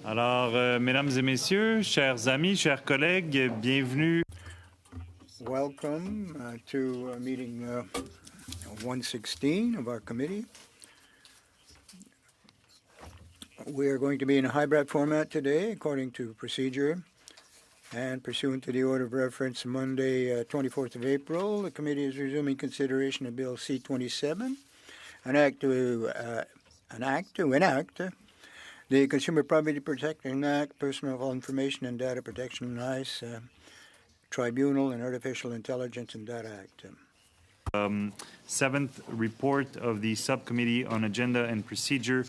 Alors, mesdames et messieurs, chers amis, chers collègues, bienvenue. Welcome to meeting 116 of our committee. We are going to be in a hybrid format today, according to procedure. And pursuant to the order of reference, Monday, 24th of April, the committee is resuming consideration of Bill C-27, an act to enact the Consumer Privacy Protection Act, Personal Information and Data Protection NICE Tribunal, and Artificial Intelligence and Data Act. Seventh report of the Subcommittee on Agenda and Procedure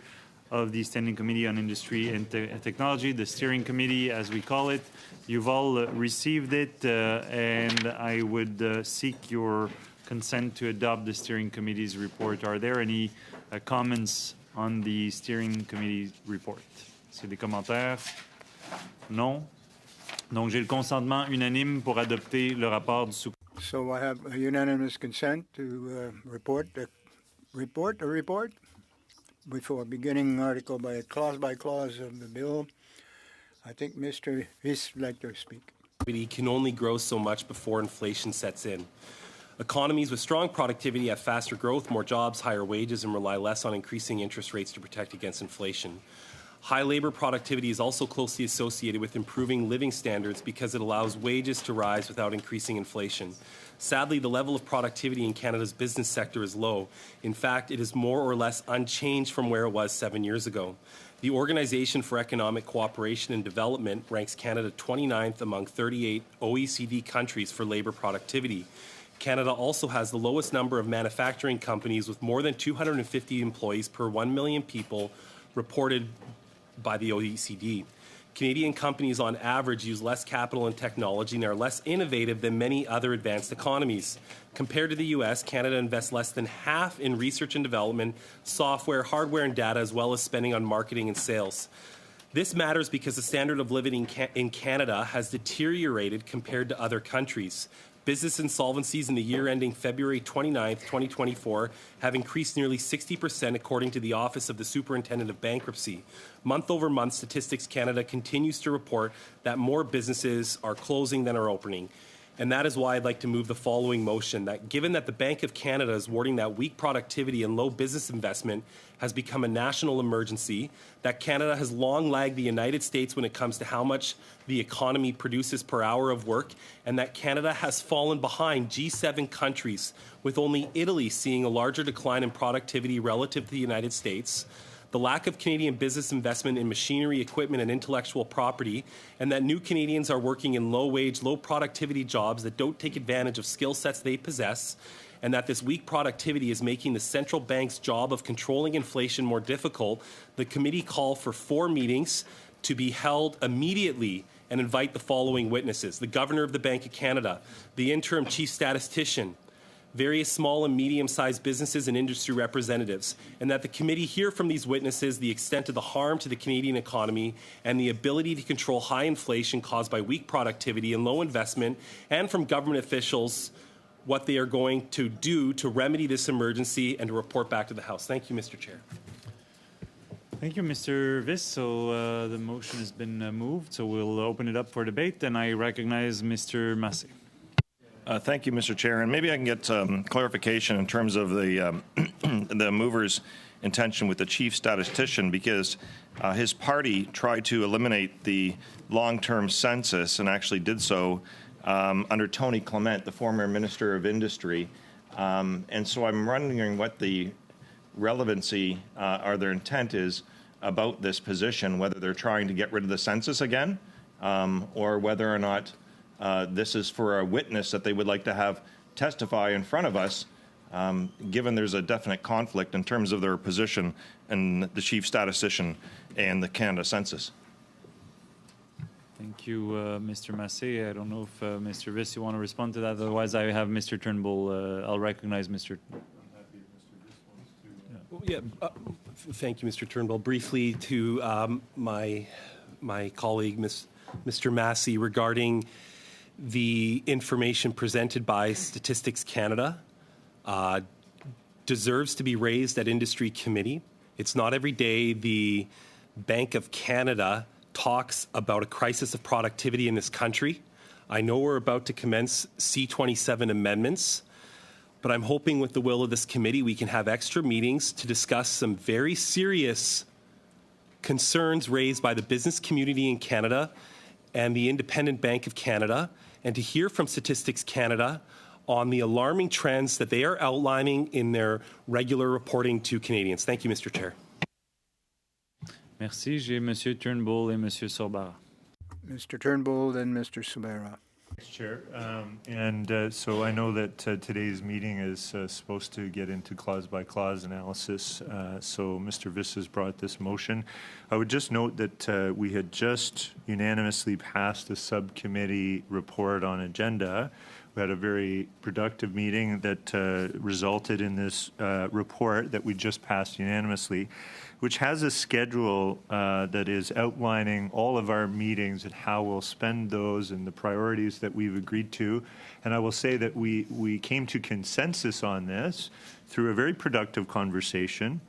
of the Standing Committee on Industry and Technology, the Steering Committee, as we call it. You've all received it, and I would seek your consent to adopt the Steering Committee's report. Are there any comments on the Steering Committee report? Est-ce qu'il y a des commentaires? Non. Donc, j'ai le consentement unanime pour adopter le rapport du sous. So I have a unanimous consent to report before beginning article by clause of the bill. I think Mr. Viss would like to speak. Can only grow so much before inflation sets in. Economies with strong productivity have faster growth, more jobs, higher wages, and rely less on increasing interest rates to protect against inflation. High labour productivity is also closely associated with improving living standards because it allows wages to rise without increasing inflation. Sadly, the level of productivity in Canada's business sector is low. In fact, it is more or less unchanged from where it was 7 years ago. The Organization for Economic Cooperation and Development ranks Canada 29th among 38 OECD countries for labour productivity. Canada also has the lowest number of manufacturing companies with more than 250 employees per 1 million people reported by the OECD. Canadian companies on average use less capital and technology and are less innovative than many other advanced economies. Compared to the US, Canada invests less than half in research and development, software, hardware and data, as well as spending on marketing and sales. This matters because the standard of living in Canada has deteriorated compared to other countries. Business insolvencies in the year ending February 29th, 2024 have increased nearly 60% according to the Office of the Superintendent of Bankruptcy. Month over month, Statistics Canada continues to report that more businesses are closing than are opening. And that is why I'd like to move the following motion, that given that the Bank of Canada is warning that weak productivity and low business investment has become a national emergency, that Canada has long lagged the United States when it comes to how much the economy produces per hour of work, and that Canada has fallen behind G7 countries, with only Italy seeing a larger decline in productivity relative to the United States, the lack of Canadian business investment in machinery, equipment, and intellectual property, and that new Canadians are working in low-wage, low-productivity jobs that don't take advantage of skill sets they possess, and that this weak productivity is making the central bank's job of controlling inflation more difficult, the committee called for 4 meetings to be held immediately and invite the following witnesses: the Governor of the Bank of Canada, the Interim Chief Statistician, various small and medium-sized businesses and industry representatives, and that the committee hear from these witnesses the extent of the harm to the Canadian economy and the ability to control high inflation caused by weak productivity and low investment, and from government officials what they are going to do to remedy this emergency and to report back to the House. Thank you, Mr. Chair. Thank you, Mr. Viss. So the motion has been moved, so we'll open it up for debate, and I recognize Mr. Massé. Thank you, Mr. Chair. And maybe I can get clarification in terms of the the mover's intention with the chief statistician, because his party tried to eliminate the long-term census and actually did so under Tony Clement, the former Minister of Industry. And so I'm wondering what the relevancy or their intent is about this position, whether they're trying to get rid of the census again, or whether or not this is for a witness that they would like to have testify in front of us, given there's a definite conflict in terms of their position and the chief statistician and the Canada Census. Thank you, Mr. Massé. I don't know if Mr. Viss, you want to respond to that. Otherwise, I have Mr. Turnbull. I'll recognize Mr. Thank you, Mr. Turnbull. Briefly to my colleague, Mr. Massey, regarding the information presented by Statistics Canada deserves to be raised at Industry Committee. It's not every day the Bank of Canada talks about a crisis of productivity in this country. I know we're about to commence C-27 amendments, but I'm hoping with the will of this committee we can have extra meetings to discuss some very serious concerns raised by the business community in Canada and the Independent Bank of Canada, and to hear from Statistics Canada on the alarming trends that they are outlining in their regular reporting to Canadians. Thank you, Mr. Chair. Merci. J'ai Monsieur Turnbull et Monsieur Sorbara. Mr. Turnbull, then Mr. Subera. Thanks, Chair. So I know that today's meeting is supposed to get into clause-by-clause analysis. So Mr. Viss has brought this motion. I would just note that we had just unanimously passed a subcommittee report on agenda. We had a very productive meeting that resulted in this report that we just passed unanimously, which has a schedule that is outlining all of our meetings and how we'll spend those and the priorities that we've agreed to. And I will say that we came to consensus on this through a very productive conversation.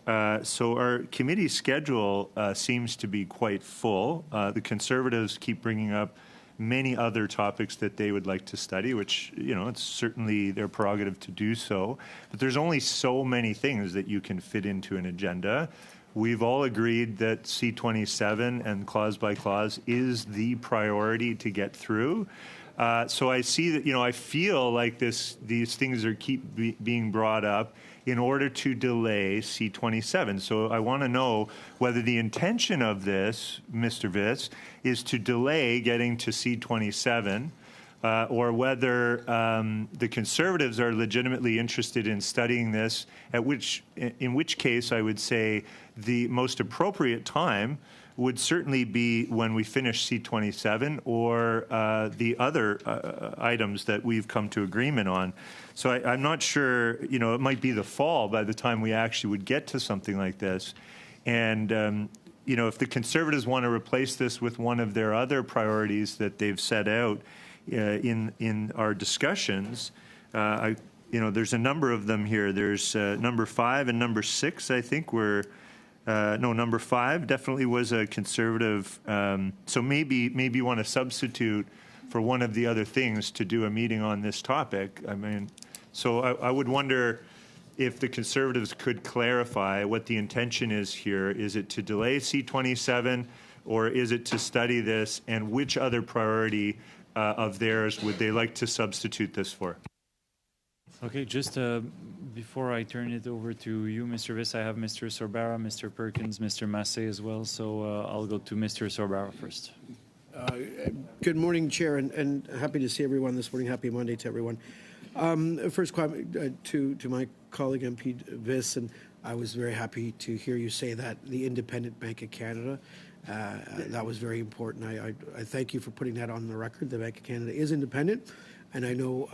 So our committee schedule seems to be quite full. The Conservatives keep bringing up many other topics that they would like to study, which, it's certainly their prerogative to do so. But there's only so many things that you can fit into an agenda. We've all agreed that C-27 and clause by clause is the priority to get through. So I see that, I feel like these things keep being brought up in order to delay C-27. So I want to know whether the intention of this, Mr. Viss, is to delay getting to C-27, or whether the Conservatives are legitimately interested in studying this, in which case I would say the most appropriate time would certainly be when we finish C-27 or the other items that we've come to agreement on. So I'm not sure, it might be the fall by the time we actually would get to something like this. And, if the Conservatives want to replace this with one of their other priorities that they've set out in our discussions, there's a number of them here. There's number 5 and number 6, I think, were... number 5 definitely was a Conservative. So maybe you want to substitute for one of the other things to do a meeting on this topic. So I would wonder if the Conservatives could clarify what the intention is here. Is it to delay C-27, or is it to study this, and which other priority of theirs would they like to substitute this for? Okay, just before I turn it over to you, Mr. Viss, I have Mr. Sorbara, Mr. Perkins, Mr. Massé as well, so I'll go to Mr. Sorbara first. Good morning, Chair, and happy to see everyone this morning. Happy Monday to everyone. First comment to my colleague MP Viss, and I was very happy to hear you say that the Independent Bank of Canada, that was very important. I thank you for putting that on the record. The Bank of Canada is independent. And I know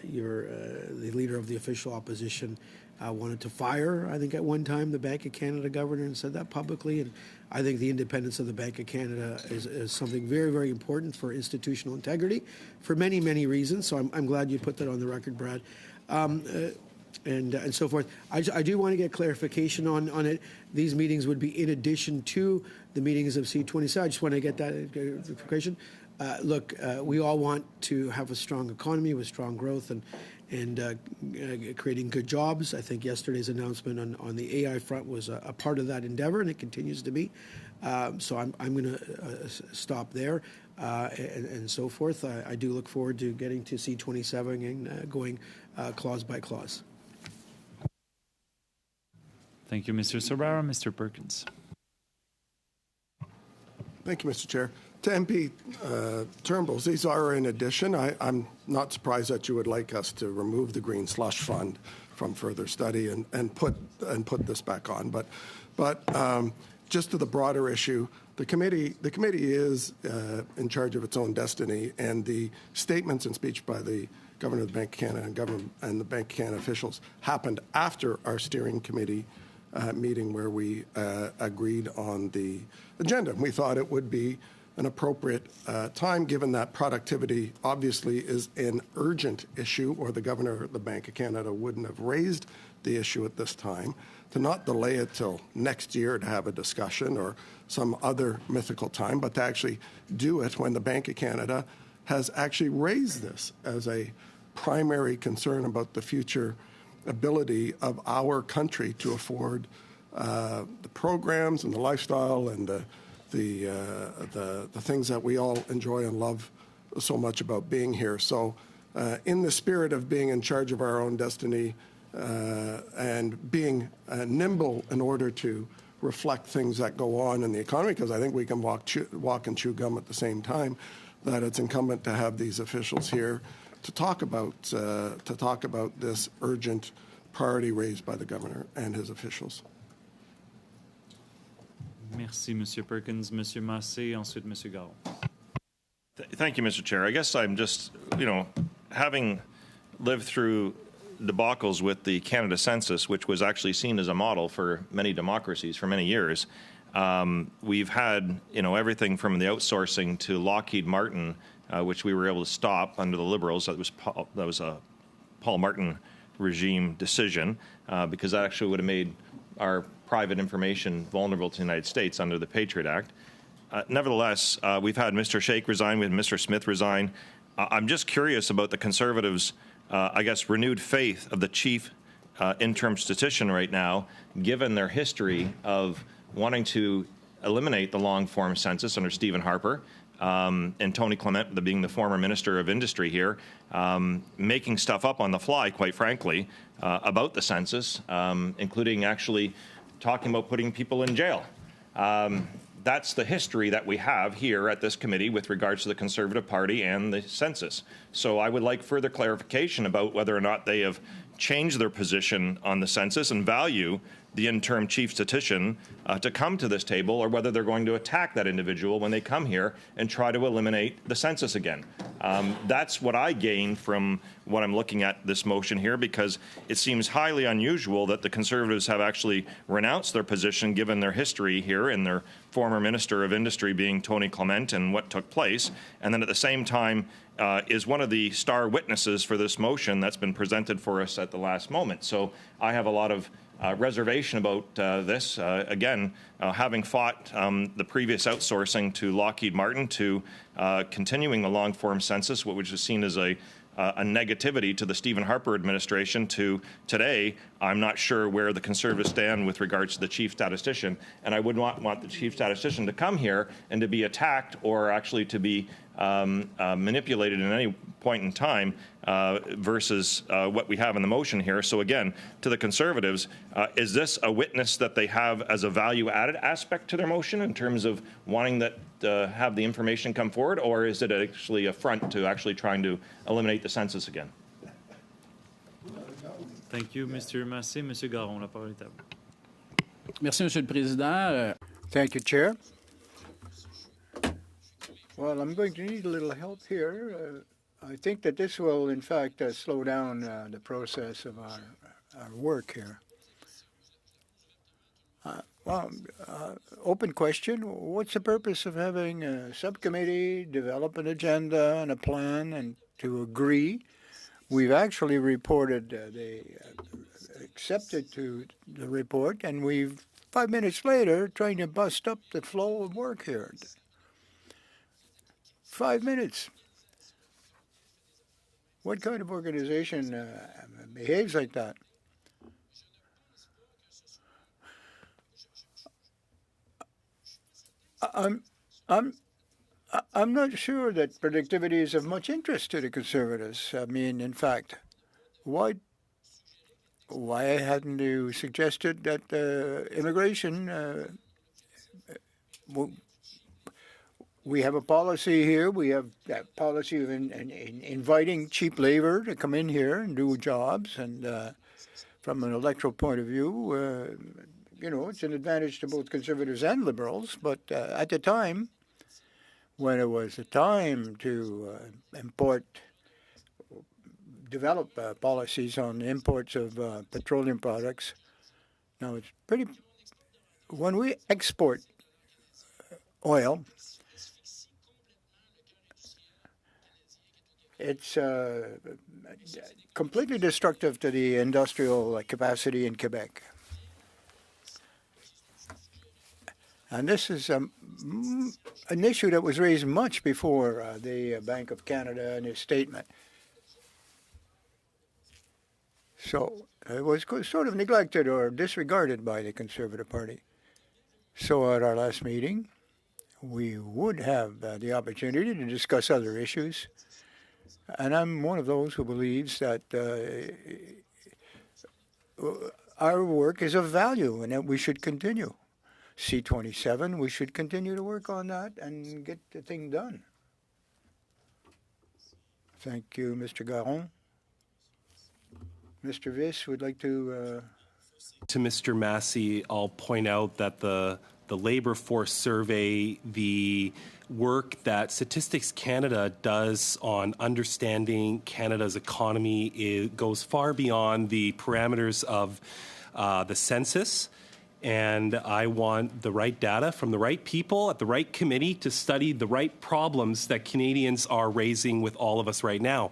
you're the leader of the official opposition wanted to fire, I think at one time, the Bank of Canada governor, and said that publicly. And I think the independence of the Bank of Canada is something very, very important for institutional integrity for many, many reasons. So I'm glad you put that on the record, Brad. And so forth. I do want to get clarification on it. These meetings would be in addition to the meetings of C-27. I just want to get that clarification. Look, we all want to have a strong economy with strong growth and creating good jobs. I think yesterday's announcement on the AI front was a part of that endeavor, and it continues to be. So I'm going to stop there and so forth. I do look forward to getting to C-27 and going clause by clause. Thank you, Mr. Sorbara. Mr. Perkins. Thank you, Mr. Chair. To MP Turnbull, these are in addition. I'm not surprised that you would like us to remove the Green Slush Fund from further study and put this back on. But just to the broader issue, the committee is in charge of its own destiny, and the statements and speech by the Governor of the Bank of Canada and the Bank of Canada officials happened after our steering committee meeting where we agreed on the agenda. We thought it would be an appropriate time, given that productivity obviously is an urgent issue, or the Governor of the Bank of Canada wouldn't have raised the issue at this time, to not delay it till next year to have a discussion or some other mythical time, but to actually do it when the Bank of Canada has actually raised this as a primary concern about the future ability of our country to afford the programs and the lifestyle and the things that we all enjoy and love so much about being here. So in the spirit of being in charge of our own destiny and being nimble in order to reflect things that go on in the economy, because I think we can walk and chew gum at the same time, that it's incumbent to have these officials here to talk about this urgent priority raised by the governor and his officials. Merci, Monsieur Perkins. Monsieur Massé, ensuite Monsieur Garon. Thank you, Mr. Chair. I guess I'm just, having lived through debacles with the Canada Census, which was actually seen as a model for many democracies for many years. We've had, everything from the outsourcing to Lockheed Martin, which we were able to stop under the Liberals. That was a Paul Martin regime decision, because that actually would have made our private information vulnerable to the United States under the Patriot Act. Nevertheless, we've had Mr. Sheikh resign, we had Mr. Smith resign. I'm just curious about the Conservatives' renewed faith of the chief interim statistician right now, given their history of wanting to eliminate the long-form census under Stephen Harper, and Tony Clement, being the former Minister of Industry here, making stuff up on the fly, quite frankly, about the census, including actually talking about putting people in jail. That's the history that we have here at this committee with regards to the Conservative Party and the census. So I would like further clarification about whether or not they have changed their position on the census and value the interim chief statistician to come to this table, or whether they're going to attack that individual when they come here and try to eliminate the census again. That's what I gain from what I'm looking at this motion here, because it seems highly unusual that the Conservatives have actually renounced their position given their history here and their former Minister of Industry being Tony Clement and what took place, and then at the same time is one of the star witnesses for this motion that's been presented for us at the last moment. So I have a lot of reservation about this. Again, having fought the previous outsourcing to Lockheed Martin, to continuing the long-form census, which was seen as a negativity to the Stephen Harper administration, to today, I'm not sure where the Conservatives stand with regards to the chief statistician. And I would not want the chief statistician to come here and to be attacked or actually to be manipulated at any point in time versus what we have in the motion here. So again, to the Conservatives, is this a witness that they have as a value-added aspect to their motion in terms of wanting that have the information come forward, or is it actually a front to actually trying to eliminate the census again? Thank you, Mr. Massé. Monsieur Garon, la parole est à vous. Merci, Monsieur le Président. Thank you, Chair. Well, I'm going to need a little help here. I think that this will, in fact, slow down the process of our work here. Open question. What's the purpose of having a subcommittee develop an agenda and a plan and to agree? We've actually reported, they accepted to the report, and we've 5 minutes later trying to bust up the flow of work here. 5 minutes. What kind of organization behaves like that? I'm not sure that productivity is of much interest to the Conservatives. I mean, in fact, why hadn't you suggested that immigration? We have a policy here. We have that policy of inviting cheap labor to come in here and do jobs. And from an electoral point of view, it's an advantage to both Conservatives and Liberals. But at the time, when it was a time to develop policies on imports of petroleum products, now it's pretty. When we export oil, it's completely destructive to the industrial capacity in Quebec. And this is an issue that was raised much before the Bank of Canada and his statement. So it was sort of neglected or disregarded by the Conservative Party. So at our last meeting, we would have the opportunity to discuss other issues. And I'm one of those who believes that our work is of value and that we should continue. C27, we should continue to work on that and get the thing done. Thank you, Mr. Garon. Mr. Viss would like to... To Mr. Massey, I'll point out that the labor force survey, the work that Statistics Canada does on understanding Canada's economy goes far beyond the parameters of the census. And I want the right data from the right people at the right committee to study the right problems that Canadians are raising with all of us right now.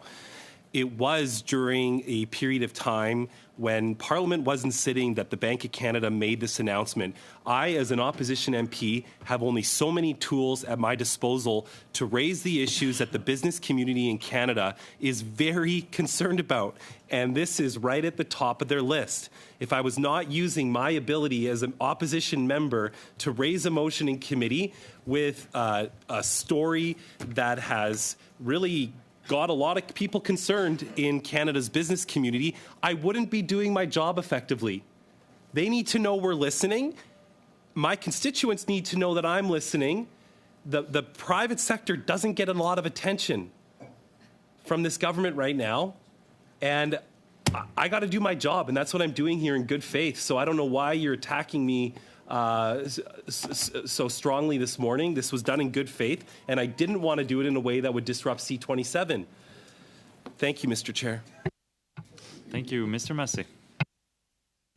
It was during a period of time when Parliament wasn't sitting that the Bank of Canada made this announcement. I, as an opposition MP, have only so many tools at my disposal to raise the issues that the business community in Canada is very concerned about. And this is right at the top of their list. If I was not using my ability as an opposition member to raise a motion in committee with a story that has really got a lot of people concerned in Canada's business community, I wouldn't be doing my job effectively. They need to know we're listening. My constituents need to know that I'm listening. The private sector doesn't get a lot of attention from this government right now. And I got to do my job, and that's what I'm doing here in good faith. So I don't know why you're attacking me so strongly this morning. This was done in good faith, and I didn't want to do it in a way that would disrupt C27. Thank you, Mr. Chair. Thank you. Mr. Massey.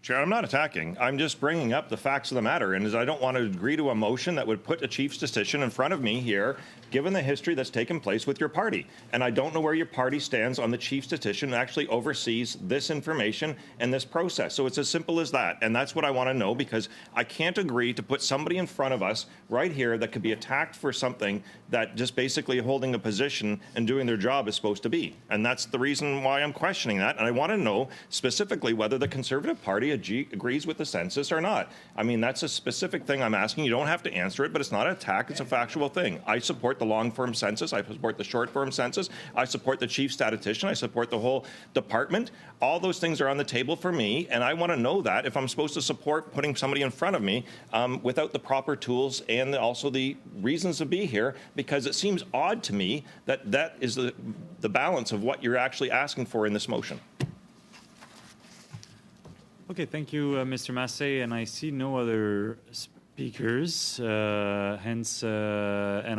Chair, I'm not attacking. I'm just bringing up the facts of the matter, and I don't want to agree to a motion that would put a chief statistician in front of me here, given the history that's taken place with your party. And I don't know where your party stands on the chief statistician who actually oversees this information and this process. So it's as simple as that, and that's what I want to know, because I can't agree to put somebody in front of us right here that could be attacked for something that just basically holding a position and doing their job is supposed to be. And that's the reason why I'm questioning that, and I want to know specifically whether the Conservative Party agrees with the census or not. I mean, that's a specific thing I'm asking. You don't have to answer it, but it's not an attack. It's a factual thing. I support the long-form census. I support the short-form census. I support the chief statistician. I support the whole department. All those things are on the table for me, and I want to know that if I'm supposed to support putting somebody in front of me without the proper tools and also the reasons to be here, because it seems odd to me that that is the balance of what you're actually asking for in this motion. Okay, thank you, Mr. Massey, and I see no other speakers, and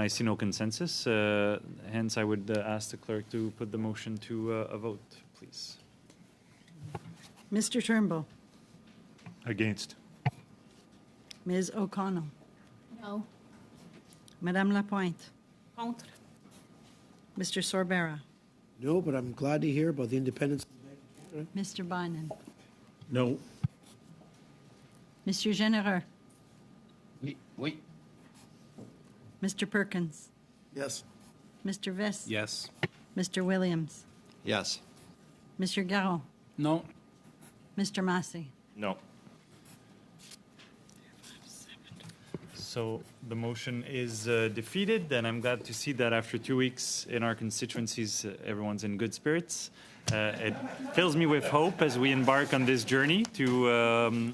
I see no consensus. Hence, I would ask the clerk to put the motion to a vote, please. Mr. Turnbull. Against. Ms. O'Connell. No. Madame Lapointe. Contre. Mr. Sorbera. No, but I'm glad to hear about the independence. Mr. Bynon. No. Monsieur Généreux. Oui. Mr. Perkins. Yes. Mr. Viss. Yes. Mr. Williams. Yes. Monsieur Garon. No. Mr. Massey. No. So the motion is defeated, and I'm glad to see that after 2 weeks in our constituencies, everyone's in good spirits. It fills me with hope as we embark on this journey to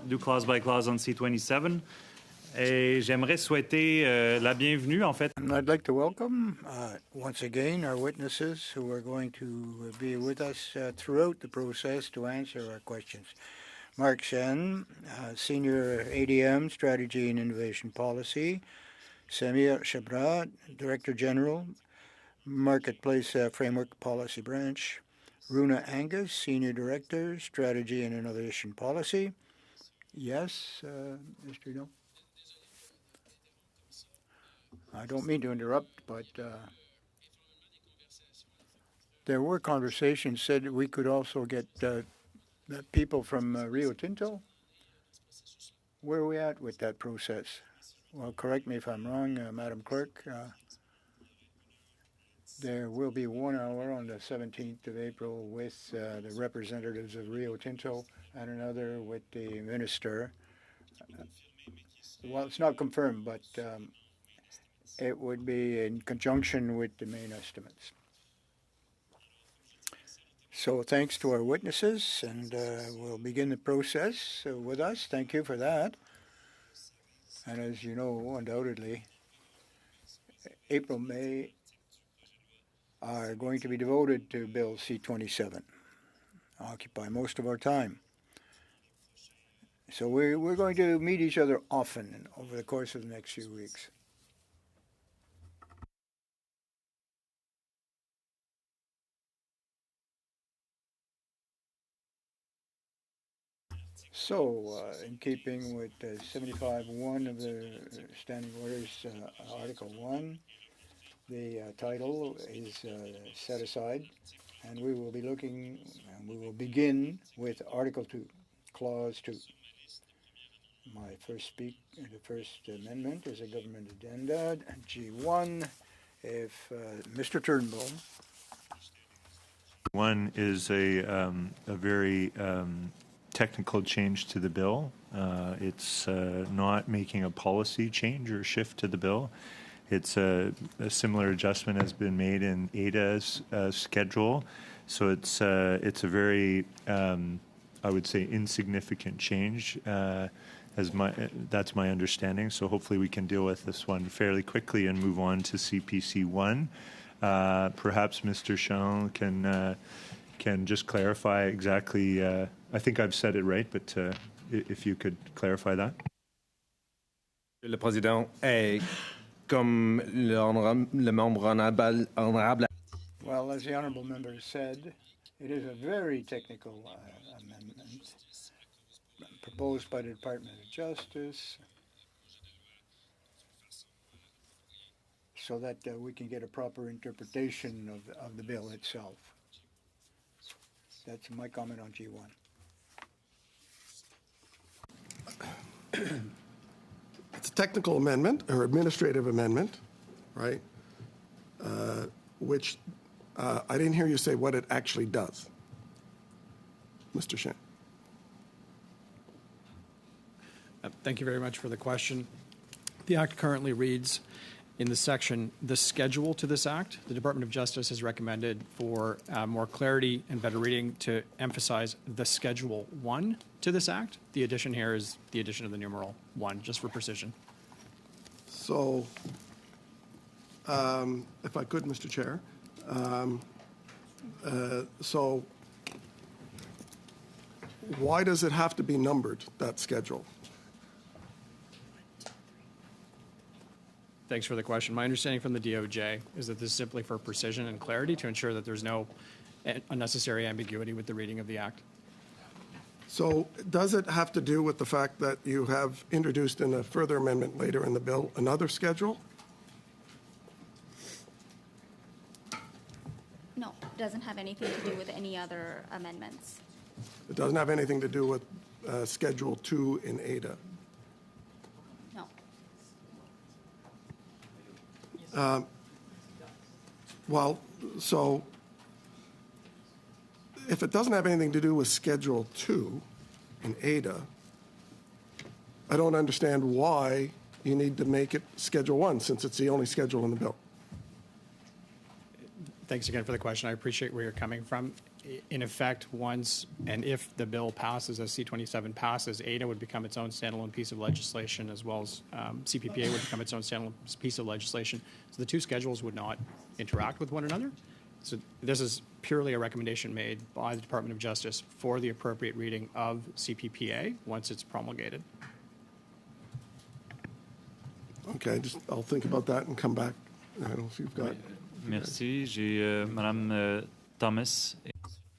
do clause by clause on C27. Et j'aimerais souhaiter la bienvenue, en fait. And I'd like to welcome once again our witnesses who are going to be with us throughout the process to answer our questions. Mark Sen, Senior ADM, Strategy and Innovation Policy. Samir Shabrat, Director General, Marketplace Framework Policy Branch. Runa Angus, Senior Director, Strategy and Innovation Policy. Yes, Mr. No? I don't mean to interrupt, but there were conversations said that we could also get people from Rio Tinto. Where are we at with that process? well, correct me if I'm wrong, Madam Clerk, there will be 1 hour on the 17th of April with the representatives of Rio Tinto and another with the minister. Well, it's not confirmed, but it would be in conjunction with the main estimates. So thanks to our witnesses, and we'll begin the process with us. Thank you for that. And as you know, undoubtedly, April, May are going to be devoted to Bill C-27, occupy most of our time. So we're going to meet each other often over the course of the next few weeks. So, in keeping with 75.1 of the Standing Orders, Article 1, the title is set aside, and we will be looking, and we will begin with Article 2, Clause 2. My the first amendment is a government addenda, G1. If Mr. Turnbull. One is a very technical change to the bill. It's not making a policy change or shift to the bill. It's a similar adjustment has been made in ADA's schedule. So it's a very, I would say, insignificant change. That's my understanding. So hopefully we can deal with this one fairly quickly and move on to CPC 1. Perhaps Mr. Chon can just clarify exactly. I think I've said it right, but if you could clarify that. Le Président, comme le membre honorable. Well, as the honourable member said, it is a very technical amendment proposed by the Department of Justice so that we can get a proper interpretation of the bill itself. That's my comment on G1. It's a technical amendment or administrative amendment, right? Which I didn't hear you say what it actually does. Mr. Shin. Thank you very much for the question. The Act currently reads in the section, the schedule to this Act. The Department of Justice has recommended for more clarity and better reading to emphasize the Schedule 1 to this Act. The addition here is the addition of the numeral 1, just for precision. So, if I could, Mr. Chair, so why does it have to be numbered, that schedule? Thanks for the question. My understanding from the DOJ is that this is simply for precision and clarity to ensure that there's no unnecessary ambiguity with the reading of the Act. So does it have to do with the fact that you have introduced in a further amendment later in the bill another schedule? No, it doesn't have anything to do with any other amendments. It doesn't have anything to do with Schedule 2 in ADA? No. Well, so if it doesn't have anything to do with Schedule 2 in ADA, I don't understand why you need to make it Schedule 1 since it's the only schedule in the bill. Thanks again for the question. I appreciate where you're coming from. In effect, once and if the bill passes, as C-27 passes, ADA would become its own standalone piece of legislation, as well as CPPA would become its own standalone piece of legislation. So the two schedules would not interact with one another. So this is purely a recommendation made by the Department of Justice for the appropriate reading of CPPA once it's promulgated. Okay, I'll think about that and come back. I don't know if you've got. Merci. J'ai Madame Thomas.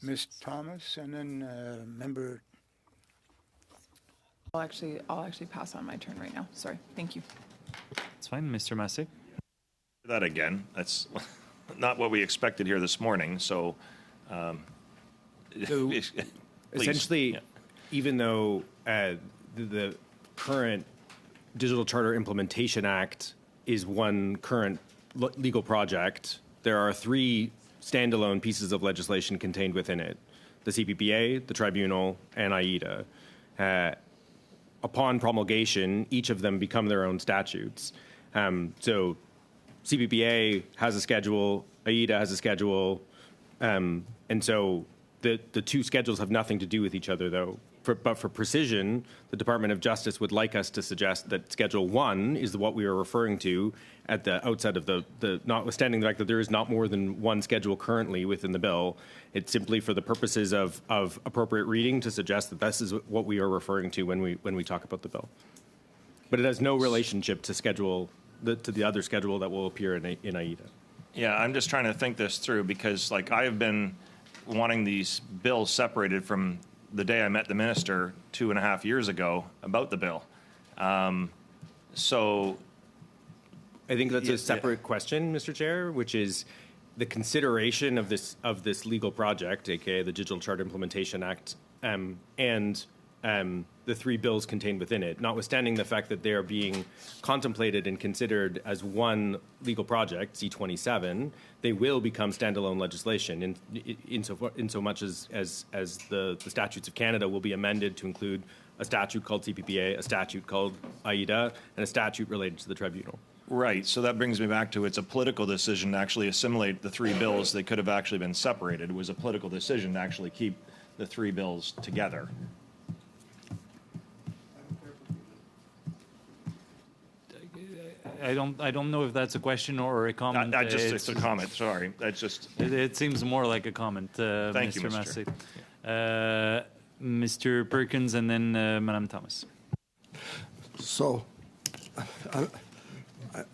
Ms. Thomas, and then member. I'll actually pass on my turn right now. Sorry. Thank you. It's fine, Mr. Massey. That again. That's not what we expected here this morning. So, Essentially, even though the current Digital Charter Implementation Act is one current legal project. There are 3 standalone pieces of legislation contained within it: the CPPA, the Tribunal, and AIDA. Upon promulgation, each of them become their own statutes. So CPPA has a schedule, AIDA has a schedule, and so the 2 schedules have nothing to do with each other, though. But for precision, the Department of Justice would like us to suggest that Schedule 1 is what we are referring to at the outset of the notwithstanding the fact that there is not more than one schedule currently within the bill. It's simply for the purposes of appropriate reading to suggest that this is what we are referring to when we talk about the bill. But it has no relationship to to the other schedule that will appear in AIDA. Yeah, I'm just trying to think this through because, like, I have been wanting these bills separated from the day I met the minister 2.5 years ago about the bill. So I think that's a separate question, Mr. Chair, which is the consideration of this legal project, aka the Digital Charter Implementation Act, and the 3 bills contained within it, notwithstanding the fact that they are being contemplated and considered as one legal project, C-27, they will become standalone legislation in so much as the statutes of Canada will be amended to include a statute called CPPA, a statute called AIDA, and a statute related to the tribunal. Right. So that brings me back to it's a political decision to actually assimilate the 3 bills. They could have actually been separated. It was a political decision to actually keep the 3 bills together. I don't know if that's a question or a comment. It's a comment. Sorry, that's just. It seems more like a comment. Thank you, Mr. Mr. Massey. Mr. Perkins, and then Madame Thomas. So,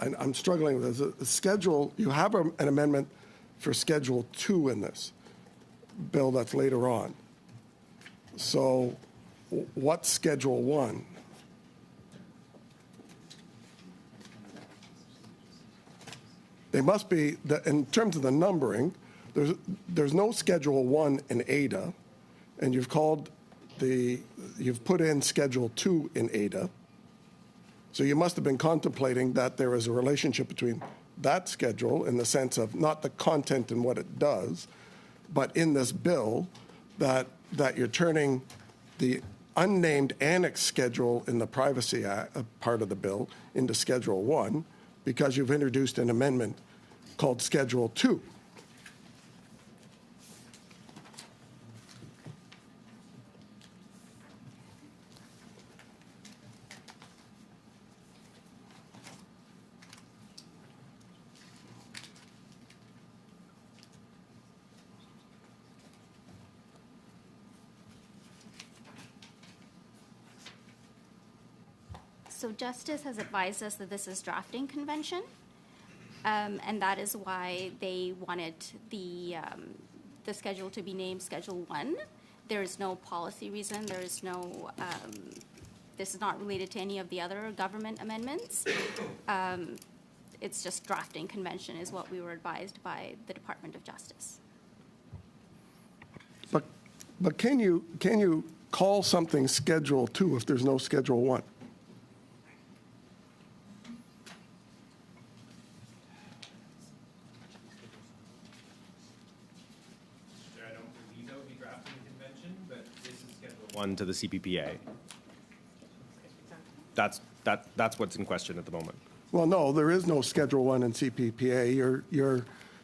I'm struggling with this. The schedule. You have an amendment for Schedule 2 in this bill that's later on. So, what's Schedule 1? They must be, in terms of the numbering, there's no Schedule 1 in AIDA, and you've put in Schedule 2 in AIDA. So you must have been contemplating that there is a relationship between that schedule in the sense of not the content and what it does, but in this bill that you're turning the unnamed annex schedule in the Privacy Act, part of the bill, into Schedule 1 because you've introduced an amendment called Schedule 2. So Justice has advised us that this is drafting convention, and that is why they wanted the schedule to be named Schedule 1. There is no policy reason. There is no. This is not related to any of the other government amendments. It's just drafting convention is what we were advised by the Department of Justice. But can you call something Schedule 2 if there's no Schedule 1? I don't believe that would be drafting convention, but this is Schedule 1 to the CPPA. That's what's in question at the moment. Well, no, there is no Schedule 1 in CPPA.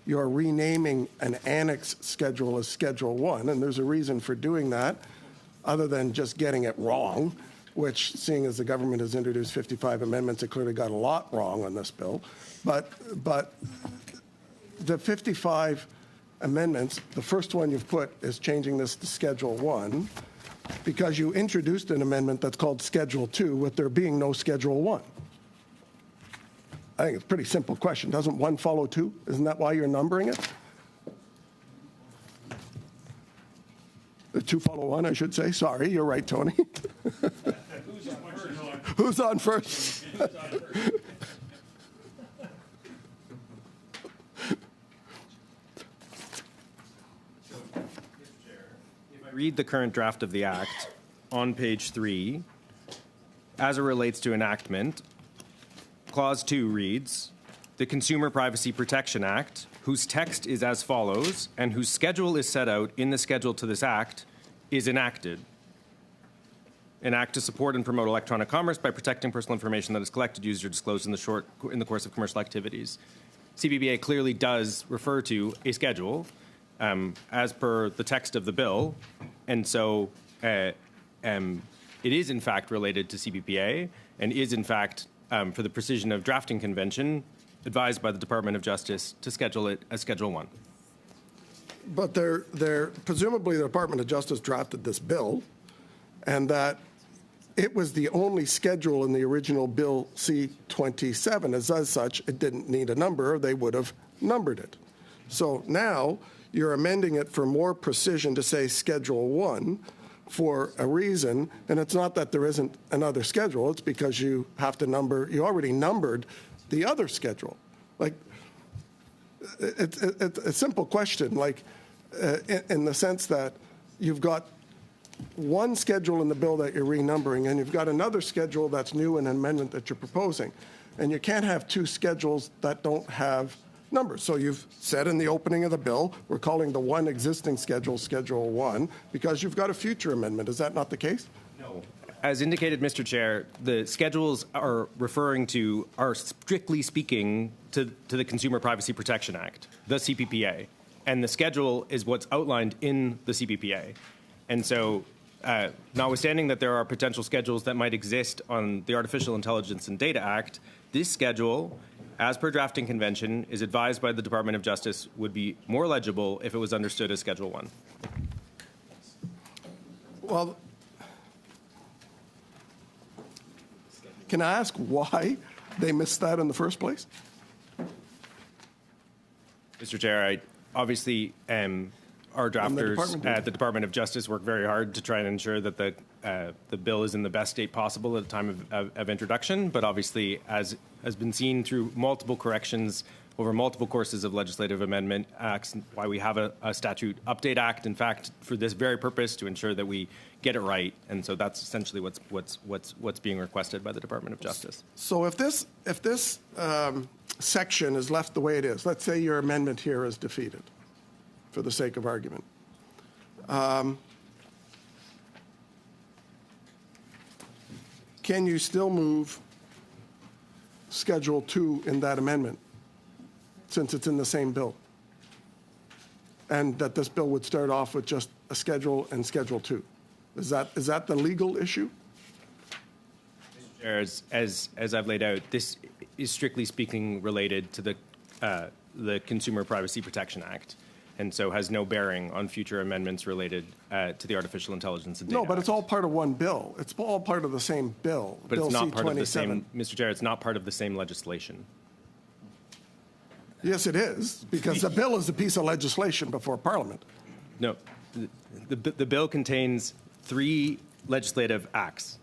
You're renaming an annex schedule as Schedule 1, and there's a reason for doing that other than just getting it wrong, which, seeing as the government has introduced 55 amendments, it clearly got a lot wrong on this bill. But the 55 amendments, the first one you've put is changing this to Schedule 1 because you introduced an amendment that's called Schedule 2 with there being no Schedule 1. I think it's a pretty simple question. Doesn't 1 follow 2? Isn't that why you're numbering it? The 2 follow 1, I should say. Sorry, you're right, Tony. Who's on first? Read the current draft of the Act on page 3. as it relates to enactment, Clause 2 reads, "The Consumer Privacy Protection Act, whose text is as follows, and whose schedule is set out in the schedule to this act, is enacted. An act to support and promote electronic commerce by protecting personal information that is collected, used, or disclosed in the course of commercial activities." CPPA clearly does refer to a schedule as per the text of the bill, and so it is in fact related to CPPA and is in fact, for the precision of drafting convention, advised by the Department of Justice to schedule it as Schedule 1. But presumably the Department of Justice drafted this bill, and that it was the only schedule in the original Bill C-27. As such, it didn't need a number. They would have numbered it. So now you're amending it for more precision to say Schedule 1 for a reason, and it's not that there isn't another schedule. It's because you have to number, you already numbered the other schedule. Like, it's a simple question, like, in the sense that you've got one schedule in the bill that you're renumbering, and you've got another schedule that's new, an amendment that you're proposing. And you can't have two schedules that don't have numbers. So you've said in the opening of the bill, we're calling the one existing schedule Schedule 1 because you've got a future amendment. Is that not the case? No. As indicated, Mr. Chair, the schedules are strictly speaking to the Consumer Privacy Protection Act, the CPPA. And the schedule is what's outlined in the CPPA. And so, notwithstanding that there are potential schedules that might exist on the Artificial Intelligence and Data Act, this schedule, as per drafting convention, is advised by the Department of Justice would be more legible if it was understood as Schedule 1. Well, can I ask why they missed that in the first place? Mr. Chair, obviously, our drafters at the Department of Justice work very hard to try and ensure that the bill is in the best state possible at the time of introduction. But obviously, as has been seen through multiple corrections over multiple courses of legislative amendment acts, why we have a statute update act, in fact, for this very purpose, to ensure that we get it right. And so that's essentially what's being requested by the Department of Justice. So if this section is left the way it is, let's say your amendment here is defeated, for the sake of argument. Can you still move Schedule 2 in that amendment, since it's in the same bill? And that this bill would start off with just a schedule and Schedule 2. Is that the legal issue? As I've laid out, this is strictly speaking related to the Consumer Privacy Protection Act, and so has no bearing on future amendments related to the Artificial Intelligence and Data No, but it's Act. all part of one bill. It's all part of the same bill. But Bill it's not part of the C-27. same, Mr. Chair, it's not part of the same legislation. Yes, it is, because the bill is a piece of legislation before Parliament. No, the bill contains 3 legislative acts.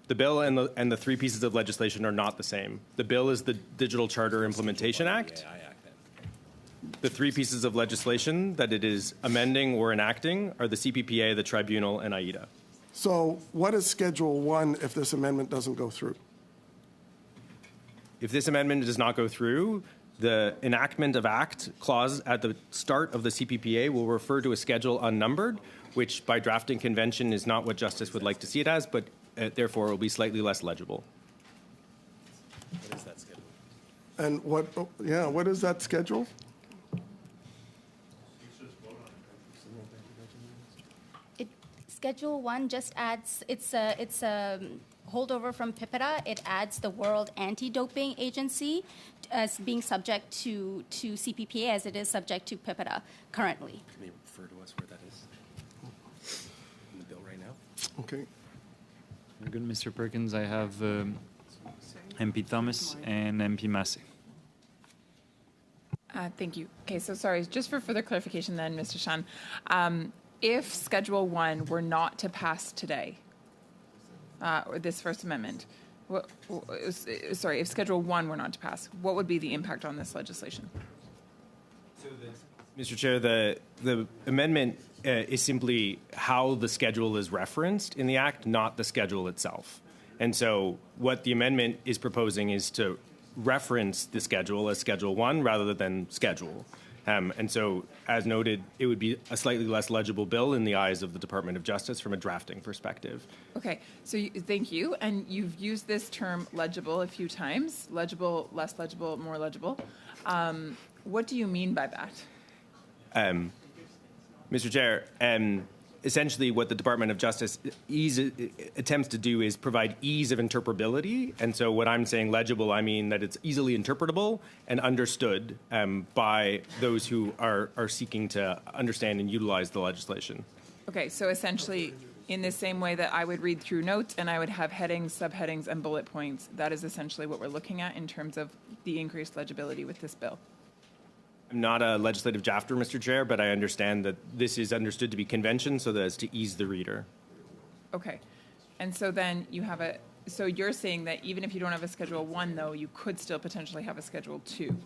The bill and the 3 pieces of legislation are not the same. The bill is the Digital Charter Implementation Act. The 3 pieces of legislation that it is amending or enacting are the CPPA, the Tribunal, and AIDA. So what is Schedule 1 if this amendment doesn't go through? If this amendment does not go through, the enactment of act clause at the start of the CPPA will refer to a schedule unnumbered, which by drafting convention is not what Justice would like to see it as, but therefore it will be slightly less legible. What is that schedule? And what is that schedule? Schedule 1 just adds, it's a holdover from PIPEDA. It adds the World Anti-Doping Agency as being subject to CPPA as it is subject to PIPEDA currently. Can they refer to us where that is in the bill right now? Okay. Very good, Mr. Perkins. I have MP Thomas and MP Massey. Thank you. Okay, so sorry, just for further clarification then, Mr. Shan, if Schedule 1 were not to pass today, or this First Amendment, if Schedule 1 were not to pass, what would be the impact on this legislation? So Mr. Chair, the amendment is simply how the schedule is referenced in the Act, not the schedule itself. And so what the amendment is proposing is to reference the schedule as Schedule 1 rather than schedule. And so, as noted, it would be a slightly less legible bill in the eyes of the Department of Justice from a drafting perspective. Okay, so thank you. And you've used this term legible a few times. Legible, less legible, more legible. What do you mean by that? Mr. Chair, essentially what the Department of Justice attempts to do is provide ease of interpretability. And so what I'm saying legible, I mean that it's easily interpretable and understood by those who are seeking to understand and utilize the legislation. Okay, so essentially, in the same way that I would read through notes and I would have headings, subheadings, and bullet points, that is essentially what we're looking at in terms of the increased legibility with this bill. I'm not a legislative drafter, Mr. Chair, but I understand that this is understood to be convention so that as to ease the reader. Okay. And so then you have so you're saying that even if you don't have a Schedule 1, though, you could still potentially have a Schedule 2,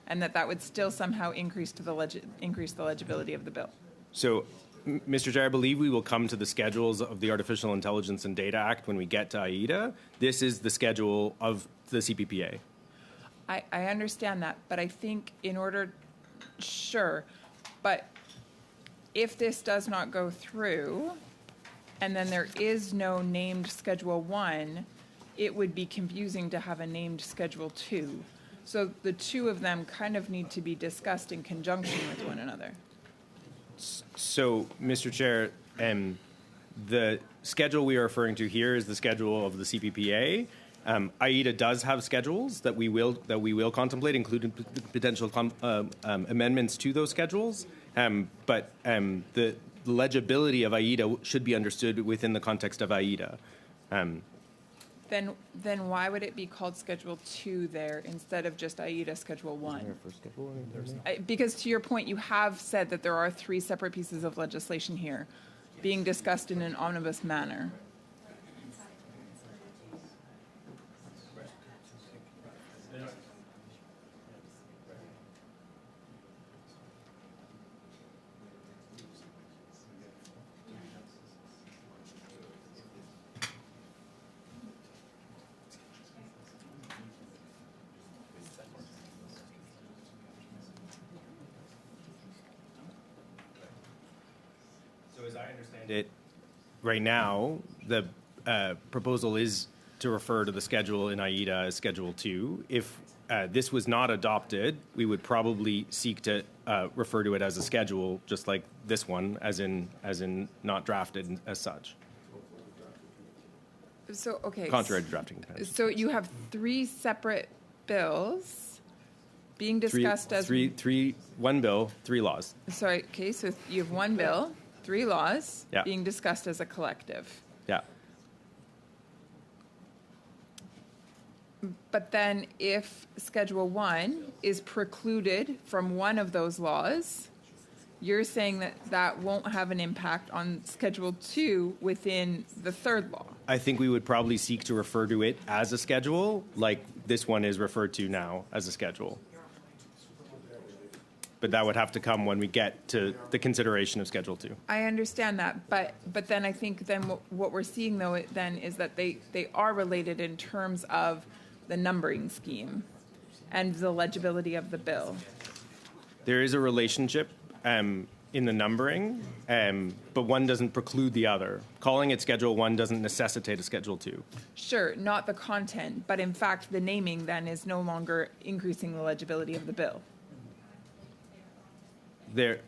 and that would still somehow increase the legibility of the bill. So, Mr. Chair, I believe we will come to the schedules of the Artificial Intelligence and Data Act when we get to AIDA. This is the schedule of the CPPA. I understand that, but I think sure, but if this does not go through, and then there is no named Schedule 1, it would be confusing to have a named Schedule 2. So the two of them kind of need to be discussed in conjunction with one another. So, Mr. Chair, the schedule we are referring to here is the schedule of the CPPA. AIDA does have schedules that we will contemplate, including potential amendments to those schedules. But the legibility of AIDA should be understood within the context of AIDA. Then why would it be called Schedule 2 there instead of just AIDA Schedule 1? Because to your point, you have said that there are 3 separate pieces of legislation here being discussed in an omnibus manner. So as I understand it, right now, the proposal is to refer to the schedule in AIDA as Schedule 2. If this was not adopted, we would probably seek to refer to it as a schedule, just like this one, as in not drafted as such. So, okay. Contrary to drafting. So you have 3 separate bills being discussed as... One bill, 3 laws. Sorry, okay, so you have 1 bill, 3 laws Yeah. being discussed as a collective. Yeah. But then if Schedule 1 is precluded from one of those laws, you're saying that won't have an impact on Schedule 2 within the 3rd law. I think we would probably seek to refer to it as a schedule, like this one is referred to now as a schedule. But that would have to come when we get to the consideration of Schedule 2. I understand that, but then I think then what we're seeing though then is that they are related in terms of the numbering scheme and the legibility of the bill. There is a relationship in the numbering, but one doesn't preclude the other. Calling it Schedule 1 doesn't necessitate a Schedule 2. Sure, not the content, but in fact the naming then is no longer increasing the legibility of the bill. It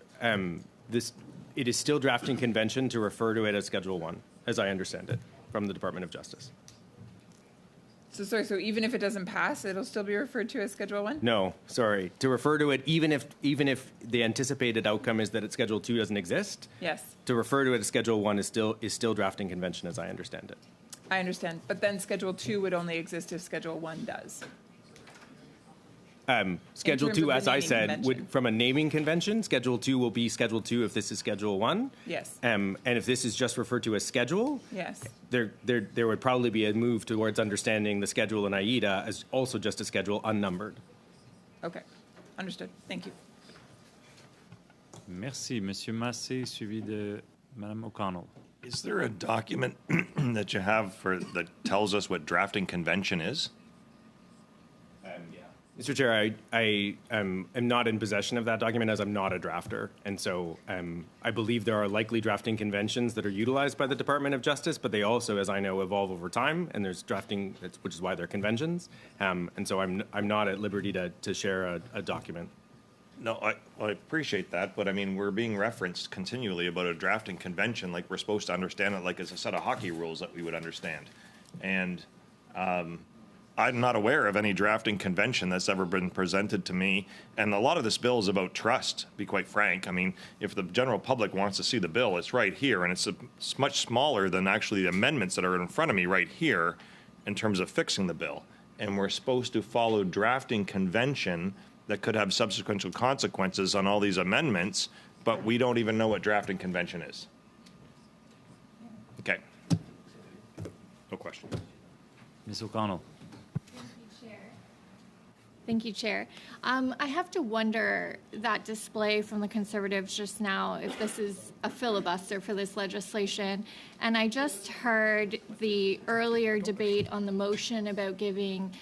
is still drafting convention to refer to it as Schedule 1, as I understand it, from the Department of Justice. So even if it doesn't pass, it'll still be referred to as Schedule 1? No, sorry. To refer to it, even if the anticipated outcome is that Schedule 2 doesn't exist, Yes, to refer to it as Schedule 1 is still drafting convention, as I understand it. I understand. But then Schedule 2 would only exist if Schedule 1 does. Schedule terms 2, of the as I naming said, convention. from a naming convention, Schedule 2 will be Schedule 2 if this is Schedule 1. Yes. And if this is just referred to as schedule, Yes. there would probably be a move towards understanding the schedule in AIDA as also just a schedule unnumbered. Okay. Understood. Thank you. Merci, Monsieur Massé, suivi de Madame O'Connell. Is there a document that you have that tells us what drafting convention is? Mr. Chair, I am not in possession of that document as I'm not a drafter. And so I believe there are likely drafting conventions that are utilized by the Department of Justice, but they also, as I know, evolve over time. And there's drafting, which is why they're conventions. And so I'm not at liberty to share a document. No, I appreciate that, but I mean, we're being referenced continually about a drafting convention like we're supposed to understand it like it's a set of hockey rules that we would understand. And I'm not aware of any drafting convention that's ever been presented to me. And a lot of this bill is about trust, to be quite frank. I mean, if the general public wants to see the bill, it's right here. And it's much smaller than actually the amendments that are in front of me right here in terms of fixing the bill. And we're supposed to follow drafting convention that could have subsequent consequences on all these amendments, but we don't even know what drafting convention is. Okay. No question. Ms. O'Connell. Thank you, Chair. I have to wonder that display from the Conservatives just now, if this is a filibuster for this legislation. And I just heard the earlier debate on the motion about giving,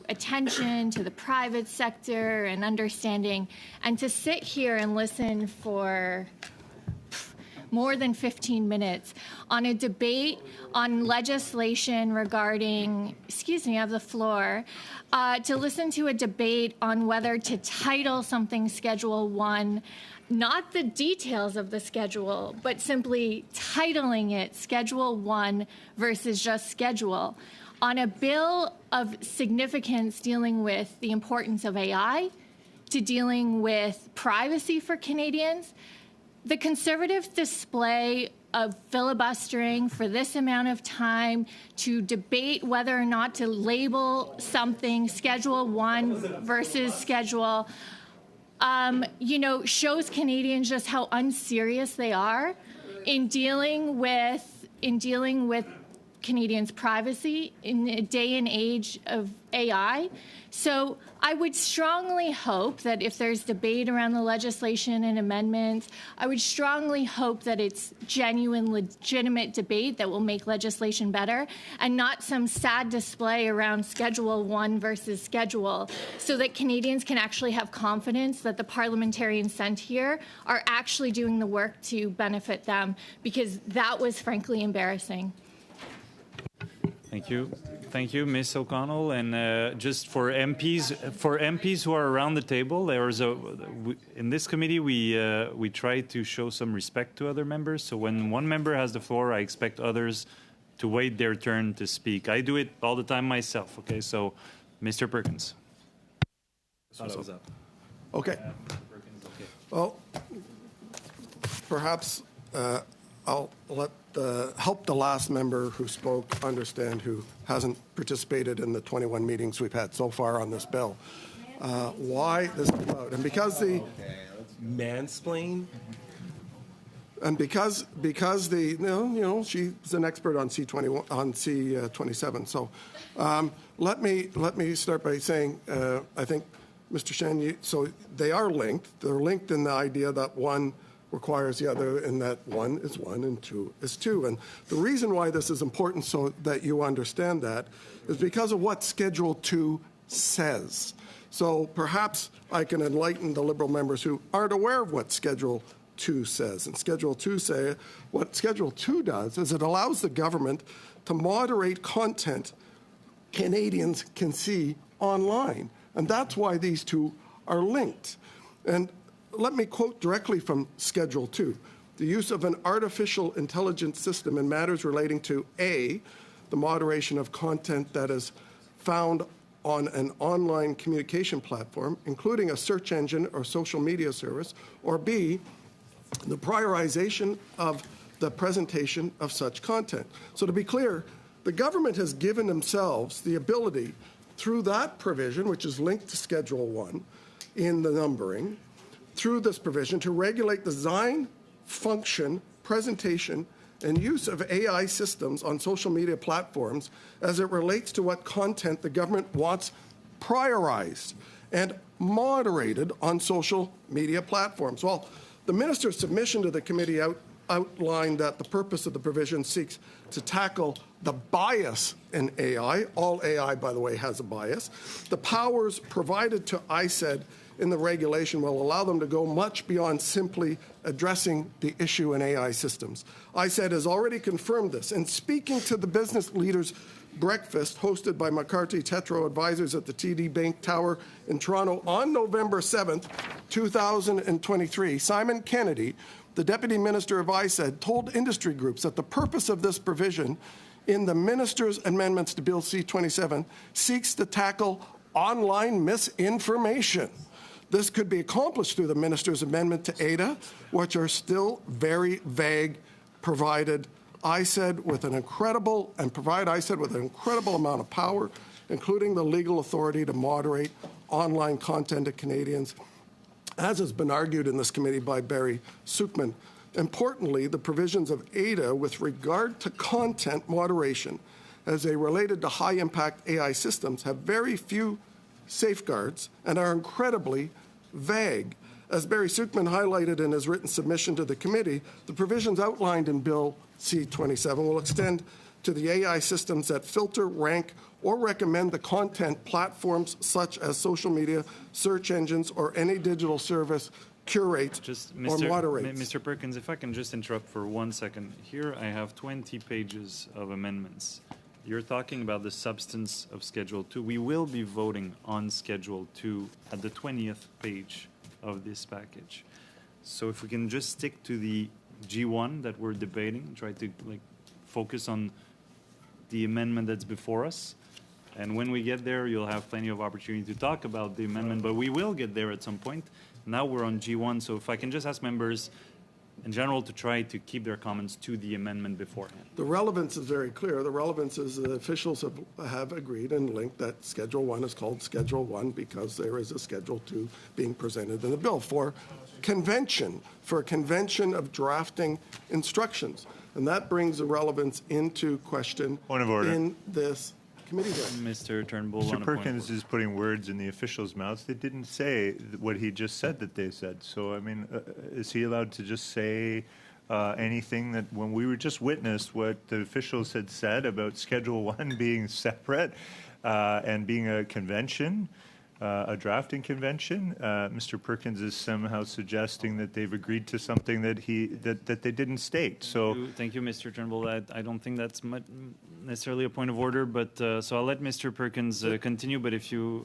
attention to the private sector and understanding. And to sit here and listen for more than 15 minutes on a debate on legislation regarding, I have the floor, to listen to a debate on whether to title something Schedule 1, not the details of the schedule, but simply titling it Schedule 1 versus just schedule, on a bill of significance dealing with the importance of AI, to dealing with privacy for Canadians. The Conservative display of filibustering for this amount of time to debate whether or not to label something Schedule 1 versus Schedule, shows Canadians just how unserious they are in dealing with Canadians' privacy in a day and age of AI. So I would strongly hope that if there's debate around the legislation and amendments, I would strongly hope that it's genuine, legitimate debate that will make legislation better and not some sad display around Schedule 1 versus schedule, so that Canadians can actually have confidence that the parliamentarians sent here are actually doing the work to benefit them, because that was frankly embarrassing. Thank you, Ms. O'Connell. And just for MPs who are around the table, in this committee we try to show some respect to other members. So when one member has the floor, I expect others to wait their turn to speak. I do it all the time myself. Okay, so Mr. Perkins. Okay. Well, perhaps I'll help the last member who spoke understand, who hasn't participated in the 21 meetings we've had so far on this bill, why this is about. And because the mansplain. And because she's an expert on C21 on C27. So let me start by saying I think, Mr. Shen, so they are linked. They're linked in the idea that one requires the other, and that 1 is 1 and 2 is 2. And the reason why this is important, so that you understand that, is because of what Schedule 2 says. So perhaps I can enlighten the Liberal members who aren't aware of what Schedule 2 says. And Schedule 2 what Schedule 2 does is it allows the government to moderate content Canadians can see online. And that's why these two are linked. And let me quote directly from Schedule 2. The use of an artificial intelligence system in matters relating to A, the moderation of content that is found on an online communication platform, including a search engine or social media service, or B, the prioritization of the presentation of such content. So to be clear, the government has given themselves the ability through that provision, which is linked to Schedule 1 in the numbering, through this provision to regulate design, function, presentation, and use of AI systems on social media platforms as it relates to what content the government wants prioritized and moderated on social media platforms. Well, The minister's submission to the committee outlined that the purpose of the provision seeks to tackle the bias in AI. All AI, by the way, has a bias. The powers provided to ISED in the regulation will allow them to go much beyond simply addressing the issue in AI systems. ISED has already confirmed this. In speaking to the business leaders' breakfast hosted by McCarthy Tetro advisors at the TD Bank Tower in Toronto on November 7th, 2023, Simon Kennedy, the Deputy Minister of ISED, told industry groups that the purpose of this provision in the Minister's amendments to Bill C-27 seeks to tackle online misinformation. This could be accomplished through the Minister's amendment to ADA, which are still very vague, provided ISED with an incredible amount of power, including the legal authority to moderate online content to Canadians, as has been argued in this committee by Barry Suchman. Importantly, the provisions of ADA with regard to content moderation as they related to high-impact AI systems have very few safeguards and are incredibly vague. As Barry Suchman highlighted in his written submission to the committee, the provisions outlined in Bill C-27 will extend to the AI systems that filter, rank, or recommend the content platforms such as social media, search engines, or any digital service curates or moderates. Mr. Perkins, if I can just interrupt for 1 second. Here I have 20 pages of amendments. You're talking about the substance of Schedule 2. We will be voting on Schedule 2 at the 20th page of this package. So if we can just stick to the G1 that we're debating, try to focus on the amendment that's before us. And when we get there, you'll have plenty of opportunity to talk about the amendment, but we will get there at some point. Now we're on G1, so if I can just ask members in general to try to keep their comments to the amendment beforehand. The relevance is very clear. The relevance is the officials have agreed and linked that Schedule 1 is called Schedule 1 because there is a Schedule 2 being presented in the bill for a convention of drafting instructions. And that brings the relevance into question in this committee. Mr. Turnbull. Mr. Perkins is putting words in the officials' mouths. They didn't say what he just said that they said. So, I mean, is he allowed to just say anything that when we were just witnessed what the officials had said about Schedule 1 being separate and being a convention, a drafting convention? Mr. Perkins is somehow suggesting that they've agreed to something that that they didn't state. So, thank you, Mr. Turnbull. I don't think that's necessarily a point of order, but so I'll let Mr. Perkins continue. But if you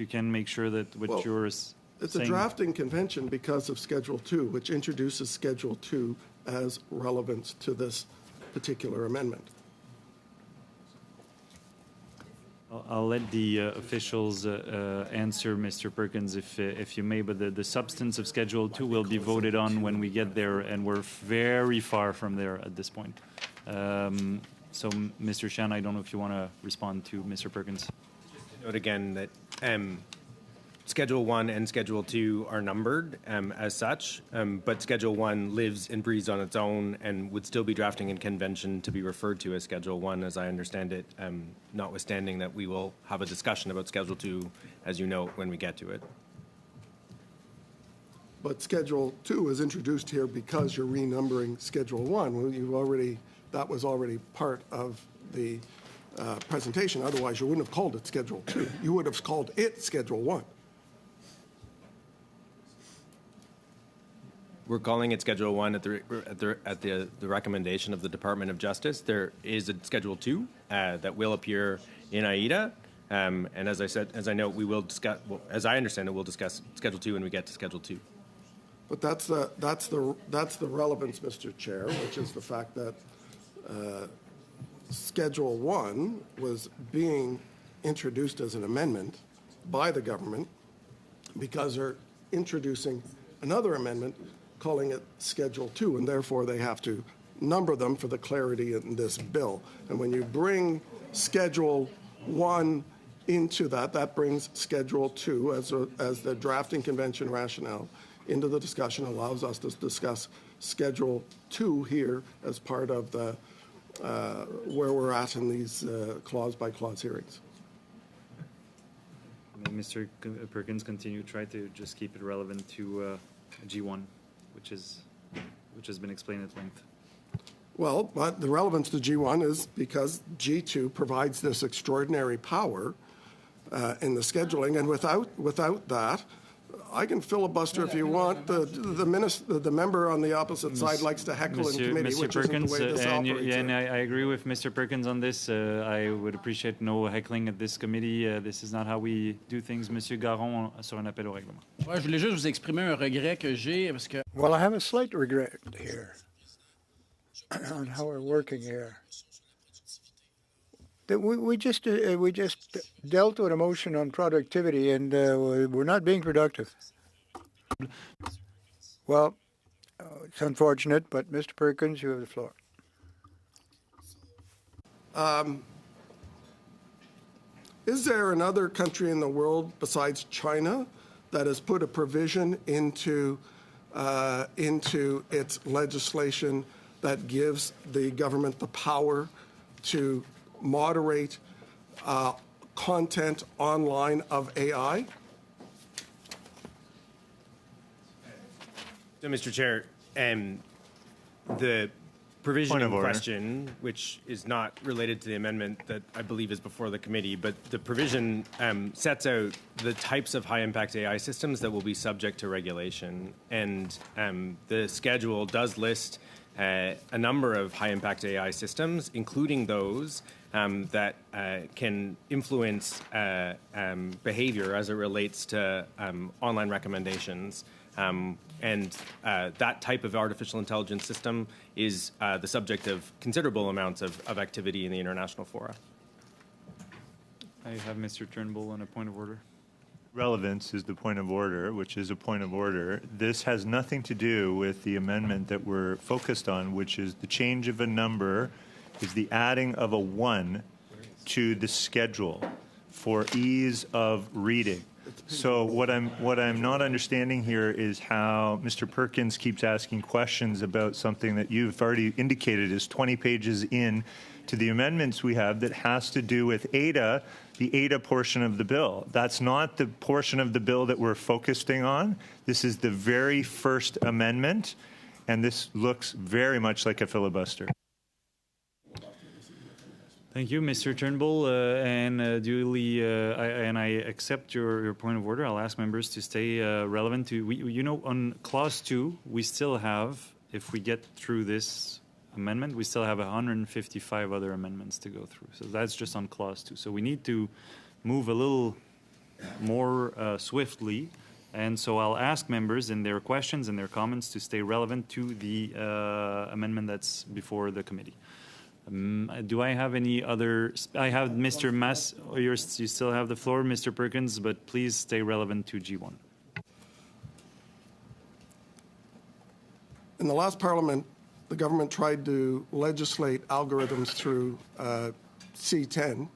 can make sure that what you're it's saying, a drafting convention because of Schedule 2, which introduces Schedule 2 as relevance to this particular amendment. I'll let the officials answer, Mr. Perkins, if you may, but the substance of Schedule 2 will be voted on when we get there, and we're very far from there at this point. So, Mr. Shan, I don't know if you want to respond to Mr. Perkins. Note again that Schedule 1 and Schedule 2 are numbered as such, but Schedule 1 lives and breathes on its own and would still be drafting in convention to be referred to as Schedule 1, as I understand it, notwithstanding that we will have a discussion about Schedule 2, as you know, when we get to it. But Schedule 2 is introduced here because you're renumbering Schedule 1. That was already part of the presentation. Otherwise, you wouldn't have called it Schedule 2. You would have called it Schedule 1. We're calling it Schedule 1 at the recommendation of the Department of Justice. There is a Schedule 2 that will appear in AIDA, and as I said, as I know, we will discuss. Well, as I understand it, we'll discuss Schedule 2 when we get to Schedule 2. But that's the relevance, Mr. Chair, which is the fact that Schedule 1 was being introduced as an amendment by the government because they're introducing another amendment calling it Schedule 2, and therefore they have to number them for the clarity in this bill. And when you bring Schedule 1 into that brings Schedule 2 as the drafting convention rationale into the discussion, allows us to discuss Schedule 2 here as part of the where we're at in these clause-by-clause hearings. Mr. Perkins, continue. Try to just keep it relevant to G1. which has been explained at length. Well, but the relevance to G1 is because G2 provides this extraordinary power in the scheduling, and without that, I can filibuster if you want. The member on the opposite side likes to heckle in committee, Mr. which Perkins, isn't the way this operates. and I agree with Mr. Perkins on this. I would appreciate no heckling at this committee. This is not how we do things. Monsieur Garon, sur un appel au règlement. Ouais, je voulais juste vous exprimer un regret que j'ai parce que Well, I have a slight regret here on how we're working here. That we just dealt with a motion on productivity, and we're not being productive. Well, it's unfortunate, but Mr. Perkins, you have the floor. Is there another country in the world besides China that has put a provision into its legislation that gives the government the power to moderate content online of AI? So, Mr. Chair, the provision Point in of order. question, which is not related to the amendment that I believe is before the committee, but the provision sets out the types of high-impact AI systems that will be subject to regulation. And the schedule does list a number of high-impact AI systems, including those that can influence behavior as it relates to online recommendations. And that type of artificial intelligence system is the subject of considerable amounts of activity in the international fora. I have Mr. Turnbull on a point of order. Relevance is the point of order, which is a point of order. This has nothing to do with the amendment that we're focused on, which is the change of a number, is the adding of a 1 to the schedule for ease of reading. So what I'm not understanding here is how Mr. Perkins keeps asking questions about something that you've already indicated is 20 pages in to the amendments we have that has to do with ADA, the ADA portion of the bill. That's not the portion of the bill that we're focusing on. This is the very first amendment, and this looks very much like a filibuster. Thank you, Mr. Turnbull, and duly, I accept your point of order. I'll ask members to stay relevant to. On clause 2, we still have, if we get through this amendment, we still have 155 other amendments to go through. So that's just on clause 2. So we need to move a little more swiftly. And so I'll ask members in their questions and their comments to stay relevant to the amendment that's before the committee. Do I have any other? I have Mr. Mass. You still have the floor, Mr. Perkins, but please stay relevant to G1. In the last parliament, the government tried to legislate algorithms through C10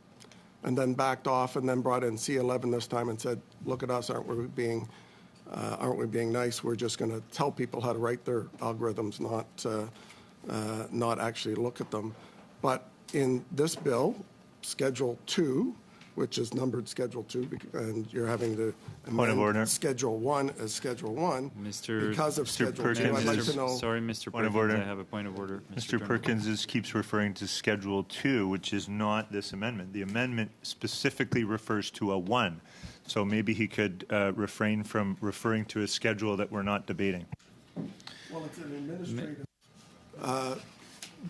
and then backed off and then brought in C11 this time and said, look at us, aren't we being nice? We're just going to tell people how to write their algorithms, not actually look at them. But in this bill, Schedule 2, which is numbered Schedule 2, and you're having to amend Schedule 1 as Schedule 1 because of Schedule 2. I'd like to know. Sorry, Mr. Point of Perkins, order. I have a point of order. Mr. Perkins keeps referring to Schedule 2, which is not this amendment. The amendment specifically refers to a 1. So maybe he could refrain from referring to a schedule that we're not debating. Well, it's an administrative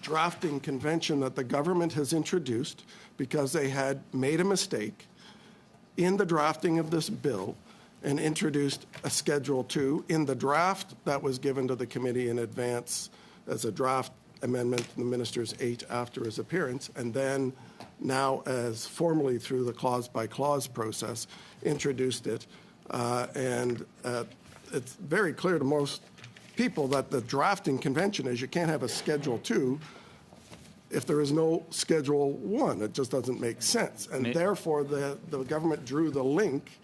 drafting convention that the government has introduced because they had made a mistake in the drafting of this bill and introduced a Schedule 2 in the draft that was given to the committee in advance as a draft amendment, the minister's 8 after his appearance, and then now as formally through the clause-by-clause process introduced it. And it's very clear to most people that the drafting convention is you can't have a Schedule 2 if there is no Schedule 1. It just doesn't make sense. And therefore, the government drew the link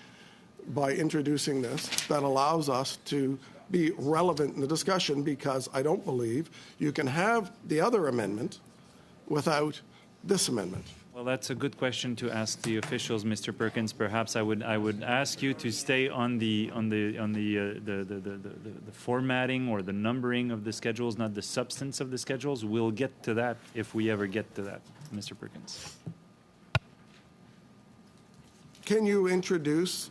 by introducing this that allows us to be relevant in the discussion, because I don't believe you can have the other amendment without this amendment. Well, that's a good question to ask the officials, Mr. Perkins. Perhaps I would ask you to stay on the formatting or the numbering of the schedules, not the substance of the schedules. We'll get to that if we ever get to that, Mr. Perkins. Can you introduce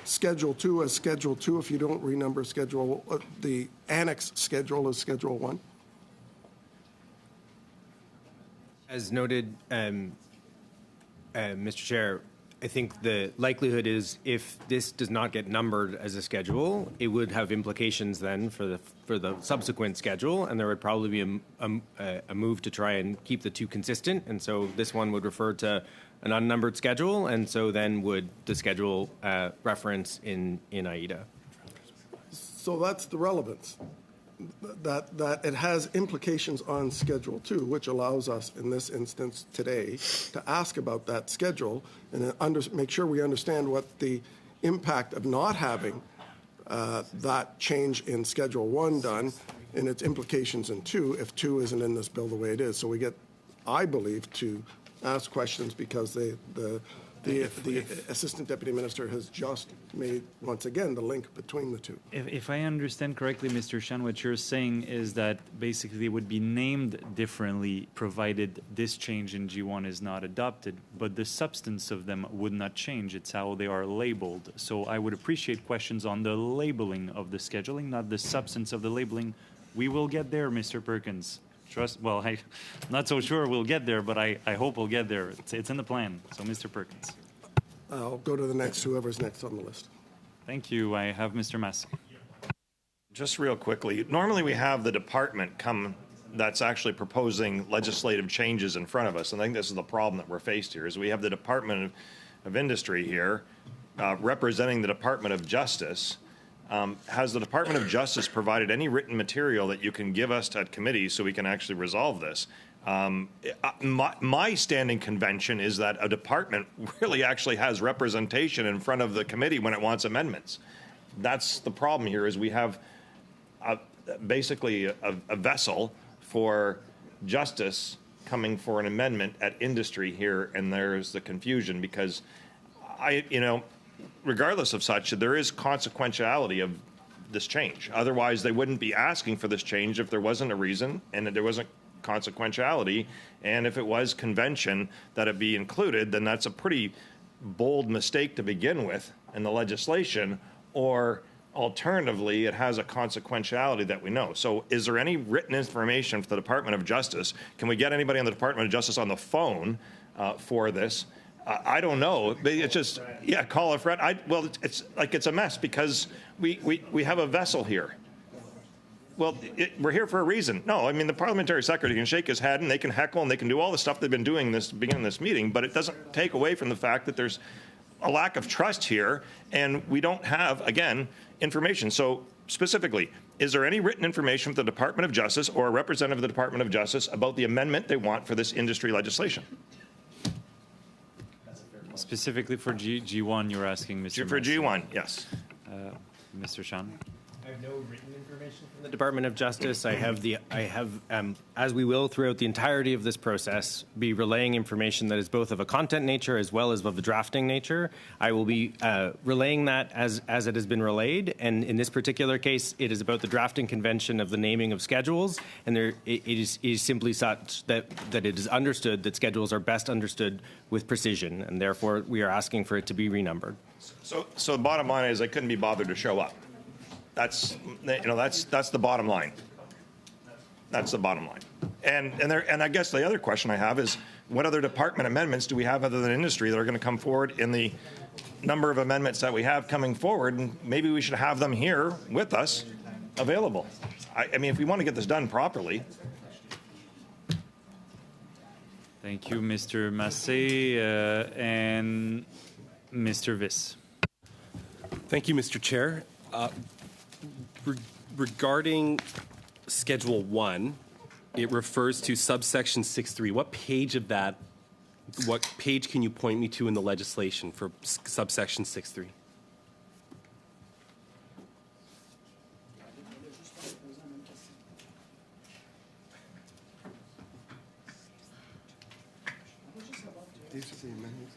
Schedule 2 as Schedule 2 if you don't renumber Schedule, the annex schedule as Schedule 1? As noted, Mr. Chair, I think the likelihood is if this does not get numbered as a schedule, it would have implications then for the subsequent schedule, and there would probably be a move to try and keep the two consistent. And so this one would refer to an unnumbered schedule, and so then would the schedule reference in AIDA. So that's the relevance, that it has implications on Schedule 2, which allows us, in this instance today, to ask about that schedule and make sure we understand what the impact of not having that change in Schedule 1 done and its implications in 2 if 2 isn't in this bill the way it is. So we get, I believe, to ask questions because the Assistant Deputy Minister has just made, once again, the link between the two. If I understand correctly, Mr. Shan, what you're saying is that basically it would be named differently provided this change in G1 is not adopted, but the substance of them would not change. It's how they are labeled. So I would appreciate questions on the labeling of the scheduling, not the substance of the labeling. We will get there, Mr. Perkins. Well, I'm not so sure we'll get there, but I hope we'll get there. It's in the plan. So, Mr. Perkins. I'll go to the next, whoever's next on the list. Thank you. I have Mr. Massey. Just real quickly, normally we have the department come that's actually proposing legislative changes in front of us. And I think this is the problem that we're faced here, is we have the Department of Industry here representing the Department of Justice. Has the Department of Justice provided any written material that you can give us at committee so we can actually resolve this? My standing convention is that a department really actually has representation in front of the committee when it wants amendments. That's the problem here, is we have basically a vessel for justice coming for an amendment at industry here, and there's the confusion because regardless of such, there is consequentiality of this change. Otherwise, they wouldn't be asking for this change if there wasn't a reason and that there wasn't consequentiality. And if it was convention that it be included, then that's a pretty bold mistake to begin with in the legislation, or alternatively, it has a consequentiality that we know. So is there any written information for the Department of Justice? Can we get anybody on the Department of Justice on the phone for this? I don't know. It's just, call a friend. Well, it's like it's a mess because we have a vessel here. Well, we're here for a reason. No, I mean, the parliamentary secretary can shake his head and they can heckle and they can do all the stuff they've been doing beginning this meeting, but it doesn't take away from the fact that there's a lack of trust here and we don't have, again, information. So specifically, is there any written information from the Department of Justice or a representative of the Department of Justice about the amendment they want for this industry legislation? Specifically for G1, you're asking, Mr. For Massey. G1, yes. Mr. Shan? I have no written information from the Department of Justice. I have, as we will throughout the entirety of this process, be relaying information that is both of a content nature as well as of a drafting nature. I will be relaying that as it has been relayed, and in this particular case, it is about the drafting convention of the naming of schedules, and it is simply such that it is understood that schedules are best understood with precision, and therefore we are asking for it to be renumbered. So the bottom line is I couldn't be bothered to show up. That's the bottom line. That's the bottom line. And I guess the other question I have is, what other department amendments do we have other than industry that are going to come forward in the number of amendments that we have coming forward? And maybe we should have them here with us, available. I mean, if we want to get this done properly. Thank you, Mr. Massey and Mr. Viss. Thank you, Mr. Chair. Regarding Schedule 1, it refers to subsection 6.3. What page can you point me to in the legislation for subsection 6.3? These are the amendments.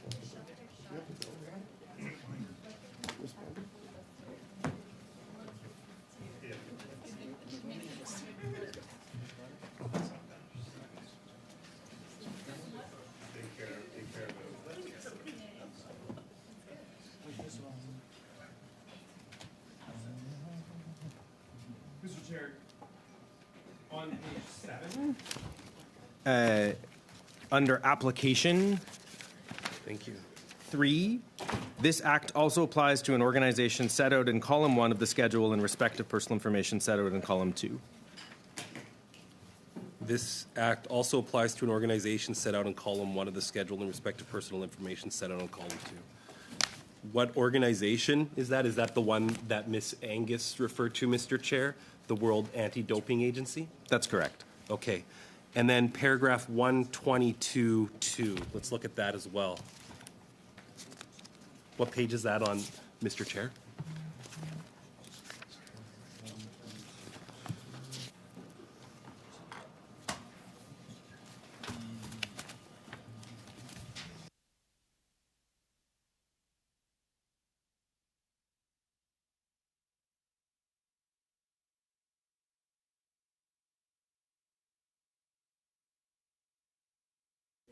Mr. Chair, on page 7. Under application Thank you. 3, this act also applies to an organization set out in column 1 of the schedule in respect of personal information set out in column 2. This act also applies to an organization set out in column 1 of the schedule in respect to personal information set out in column 2. What organization is that? Is that the one that Ms. Angus referred to, Mr. Chair? The World Anti-Doping Agency? That's correct. Okay. And then paragraph 122.2. Let's look at that as well. What page is that on, Mr. Chair?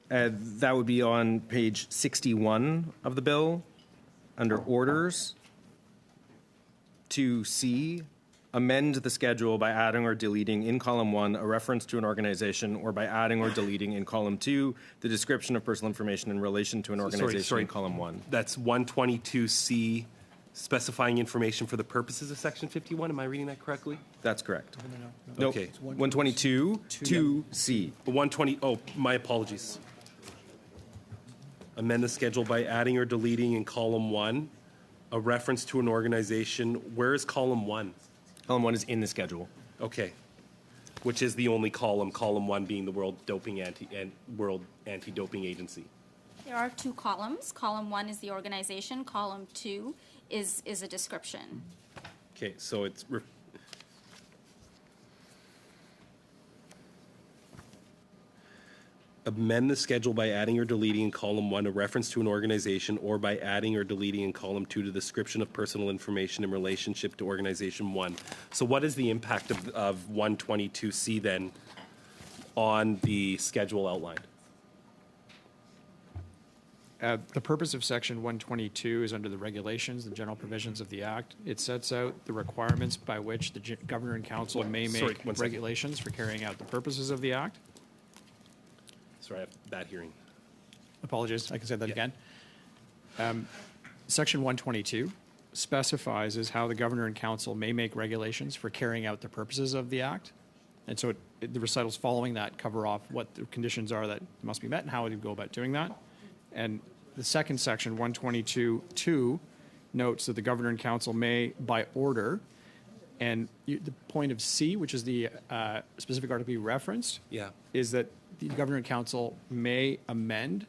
That would be on page 61 of the bill, under orders. 2C, amend the schedule by adding or deleting in column 1 a reference to an organization, or by adding or deleting in column 2 the description of personal information in relation to an organization in column 1. That's 122C, specifying information for the purposes of section 51. Am I reading that correctly? That's correct. No. Nope. Okay. 122, 2C. 120, oh, my apologies. Amend the schedule by adding or deleting in column 1 a reference to an organization. Where is column 1? Column 1 is in the schedule. Okay. Which is the only column, column 1 being the World Anti-Doping Agency. There are 2 columns. Column 1 is the organization. Column 2 is a description. Okay, so it's amend the schedule by adding or deleting in column 1 a reference to an organization, or by adding or deleting in column 2 the description of personal information in relationship to organization 1. So what is the impact of 122C then on the schedule outlined? The purpose of section 122 is under the regulations, the general provisions of the Act. It sets out the requirements by which the Governor and Council may make regulations for carrying out the purposes of the Act. Sorry, I have bad hearing. Apologies, I can say that again. Section 122 specifies is how the Governor and Council may make regulations for carrying out the purposes of the Act. And so the recitals following that cover off what the conditions are that must be met and how we go about doing that. And the second section, 122.2, notes that the Governor and Council may, by order, and the point of C, which is the specific article you referenced, is that the Governor and Council may amend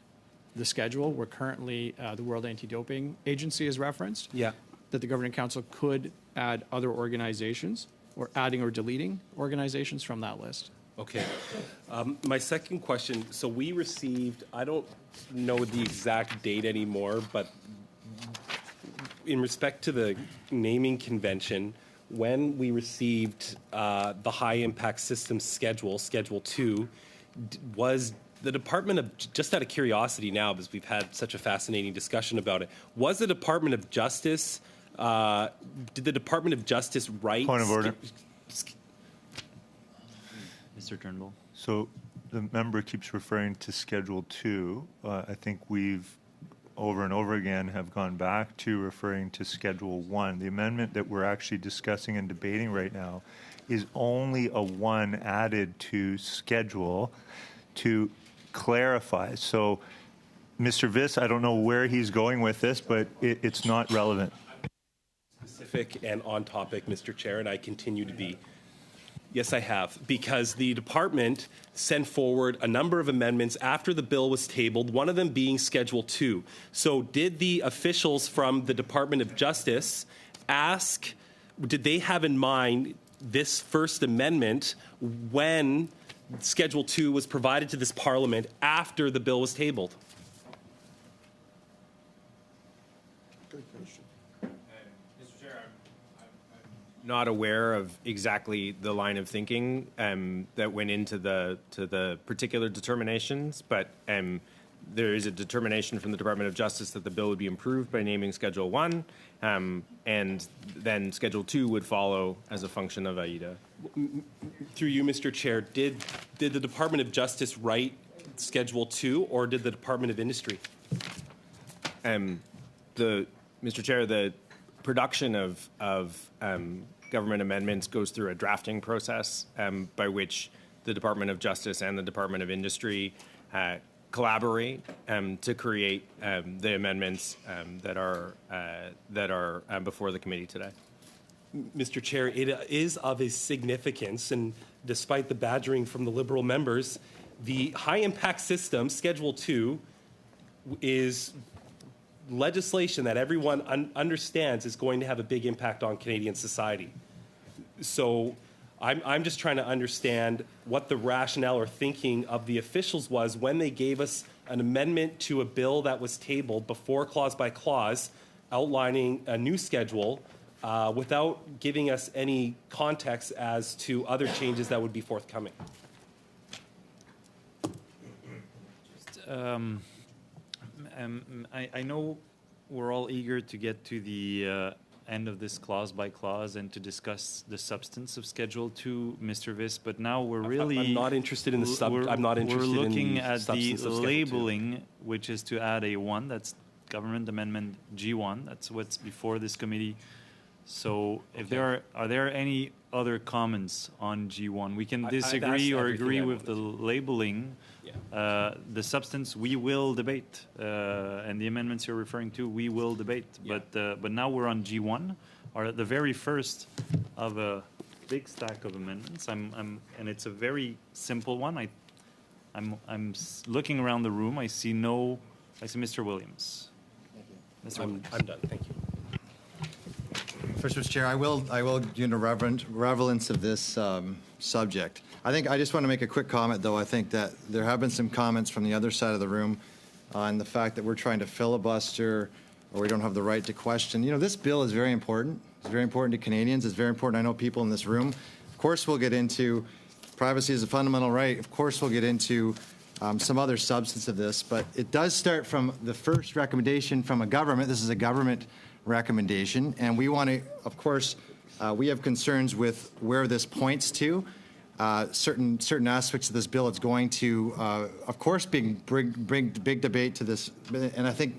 the schedule where currently the World Anti-Doping Agency is referenced. Yeah. That the Governor and Council could add other organizations, or adding or deleting organizations from that list. Okay. My second question, so we received, I don't know the exact date anymore, but in respect to the naming convention, when we received the high impact systems schedule, Schedule 2, was the Department of, just out of curiosity now, because we've had such a fascinating discussion about it, was the Department of Justice, did the Department of Justice write? Point of order. Mr. Turnbull. So the member keeps referring to Schedule 2. I think we've over and over again have gone back to referring to Schedule 1. The amendment that we're actually discussing and debating right now is only a 1 added to schedule to clarify. So Mr. Viss, I don't know where he's going with this, but it's not relevant. Specific and on topic, Mr. Chair, and I continue to be. Yes, I have, because the department sent forward a number of amendments after the bill was tabled, one of them being Schedule 2. So did the officials from the Department of Justice did they have in mind this first amendment when Schedule 2 was provided to this Parliament after the bill was tabled? Not aware of exactly the line of thinking that went into the particular determinations, but there is a determination from the Department of Justice that the bill would be improved by naming Schedule 1, and then Schedule 2 would follow as a function of AIDA. Through you, Mr. Chair, did the Department of Justice write Schedule 2, or did the Department of Industry? Mr. Chair, the production of government amendments goes through a drafting process by which the Department of Justice and the Department of Industry collaborate to create the amendments that are before the committee today. Mr. Chair, it is of a significance, and despite the badgering from the Liberal members, the high impact system, Schedule 2, is legislation that everyone understands is going to have a big impact on Canadian society. So I'm just trying to understand what the rationale or thinking of the officials was when they gave us an amendment to a bill that was tabled before clause by clause, outlining a new schedule without giving us any context as to other changes that would be forthcoming. I know we're all eager to get to the end of this clause by clause and to discuss the substance of Schedule 2, Mr. Viss, but now we're really... I'm not interested in the I'm not interested We're looking in the at the substance of Schedule 2. labeling, which is to add a 1, that's Government Amendment G1, that's what's before this committee. So if there are there any other comments on G1? We can disagree or agree with the labeling. The substance we will debate, and the amendments you're referring to, we will debate. Yeah. But now we're on G1, or the very first of a big stack of amendments. And it's a very simple one. I'm looking around the room. I see Mr. Williams. I'm done. Thank you. First, Mr. Chair, I will do the relevance of this subject. I just want to make a quick comment, though. I think that there have been some comments from the other side of the room on the fact that we're trying to filibuster or we don't have the right to question. You know, this bill is very important. It's very important to Canadians. It's very important. I know people in this room. Of course, we'll get into privacy as a fundamental right. Of course, we'll get into some other substance of this. But it does start from the first recommendation from a government. This is a government recommendation. And we want to, of course, we have concerns with where this points to. Certain aspects of this bill, it's going to, of course, bring big debate to this. And I think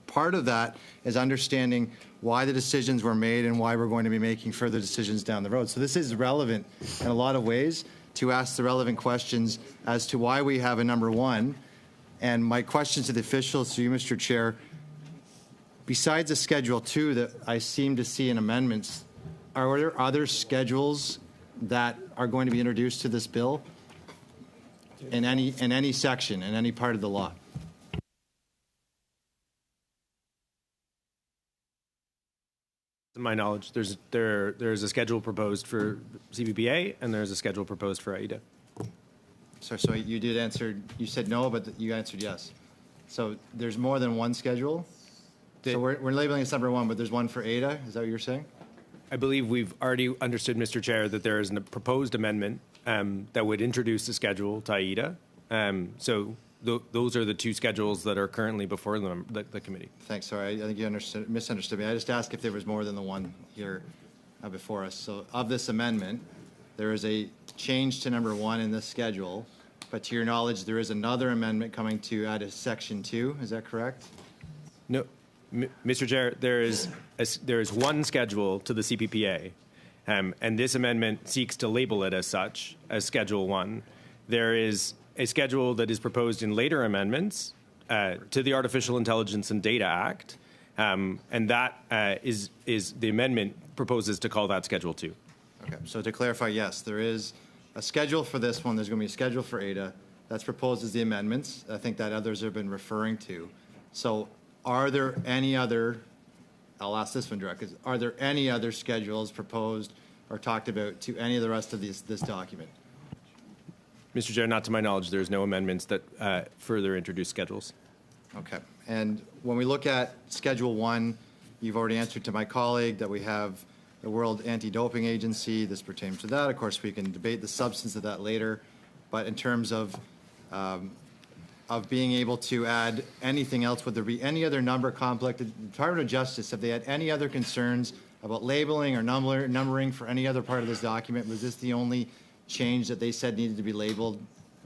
part of that is understanding why the decisions were made and why we're going to be making further decisions down the road. So this is relevant in a lot of ways to ask the relevant questions as to why we have a number 1. And my question to the officials, to you, Mr. Chair, besides the Schedule 2 that I seem to see in amendments, are there other schedules that are going to be introduced to this bill in any section, in any part of the law? To my knowledge, there's a schedule proposed for CPPA and there's a schedule proposed for AIDA. So you did answer, you said no, but you answered yes. So there's more than one schedule? So we're labeling this number 1, but there's one for AIDA? Is that what you're saying? I believe we've already understood, Mr. Chair, that there is a proposed amendment that would introduce the schedule to AIDA. So those are the 2 schedules that are currently before the committee. Thanks. Sorry, I think you misunderstood me. I just asked if there was more than the one here before us. So of this amendment, there is a change to number 1 in this schedule, but to your knowledge, there is another amendment coming to add a section 2. Is that correct? No. Mr. Chair, there is one schedule to the CPPA, and this amendment seeks to label it as such, as Schedule 1. There is a schedule that is proposed in later amendments to the Artificial Intelligence and Data Act, and that is the amendment proposes to call that Schedule 2. Okay, so to clarify, yes, there is a schedule for this one. There's going to be a schedule for AIDA. That's proposed as the amendments. I think that others have been referring to. So are there any other, I'll ask this one direct, are there any other schedules proposed or talked about to any of the rest of this document? Mr. Chair, not to my knowledge, there's no amendments that further introduce schedules. Okay. And when we look at Schedule 1, you've already answered to my colleague that we have the World Anti-Doping Agency. This pertains to that. Of course, we can debate the substance of that later. But in terms of being able to add anything else, would there be any other number conflict? The Department of Justice, have they had any other concerns about labeling or numbering for any other part of this document? Was this the only change that they said needed to be labeled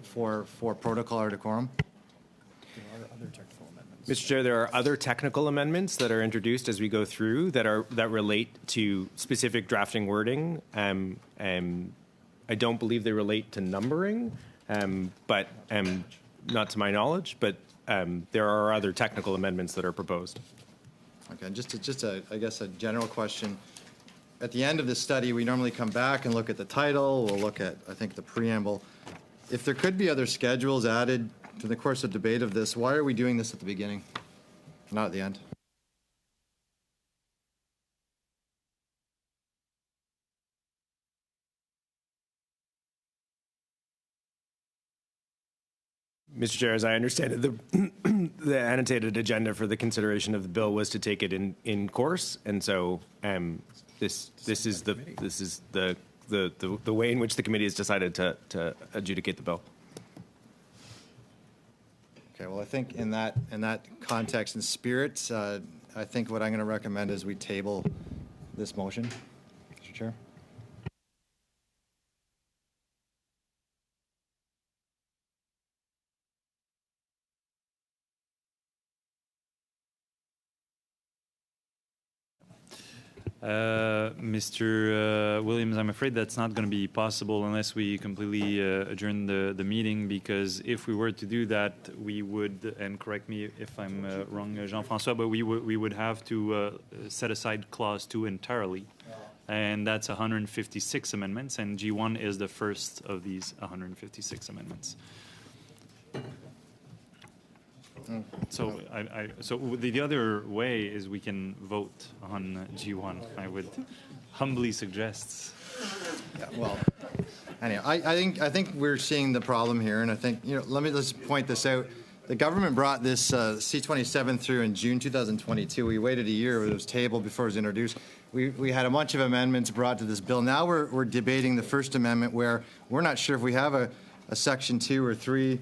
for protocol or decorum? Mr. Chair, there are other technical amendments that are introduced as we go through that relate to specific drafting wording. I don't believe they relate to numbering, but not to my knowledge. But there are other technical amendments that are proposed. Okay, just I guess a general question. At the end of this study, we normally come back and look at the title. We'll look at, I think, the preamble. If there could be other schedules added to the course of debate of this, why are we doing this at the beginning, not at the end? Mr. Chair, as I understand it, the annotated agenda for the consideration of the bill was to take it in course, and so this is the way in which the committee has decided to adjudicate the bill. Okay, well, I think in that context and spirit, I think what I'm going to recommend is we table this motion, Mr. Chair. Mr. Williams, I'm afraid that's not going to be possible unless we completely adjourn the meeting, because if we were to do that, we would, and correct me if I'm wrong, Jean-François, but we would have to set aside Clause 2 entirely. And that's 156 amendments, and G1 is the first of these 156 amendments. So the other way is we can vote on G1. I would humbly suggest. Yeah, well, anyhow, I think we're seeing the problem here, and I think let's point this out. The government brought this C-27 through in June 2022. We waited a year; it was tabled before it was introduced. We had a bunch of amendments brought to this bill. Now we're debating the First Amendment, where we're not sure if we have a Section 2 or 3.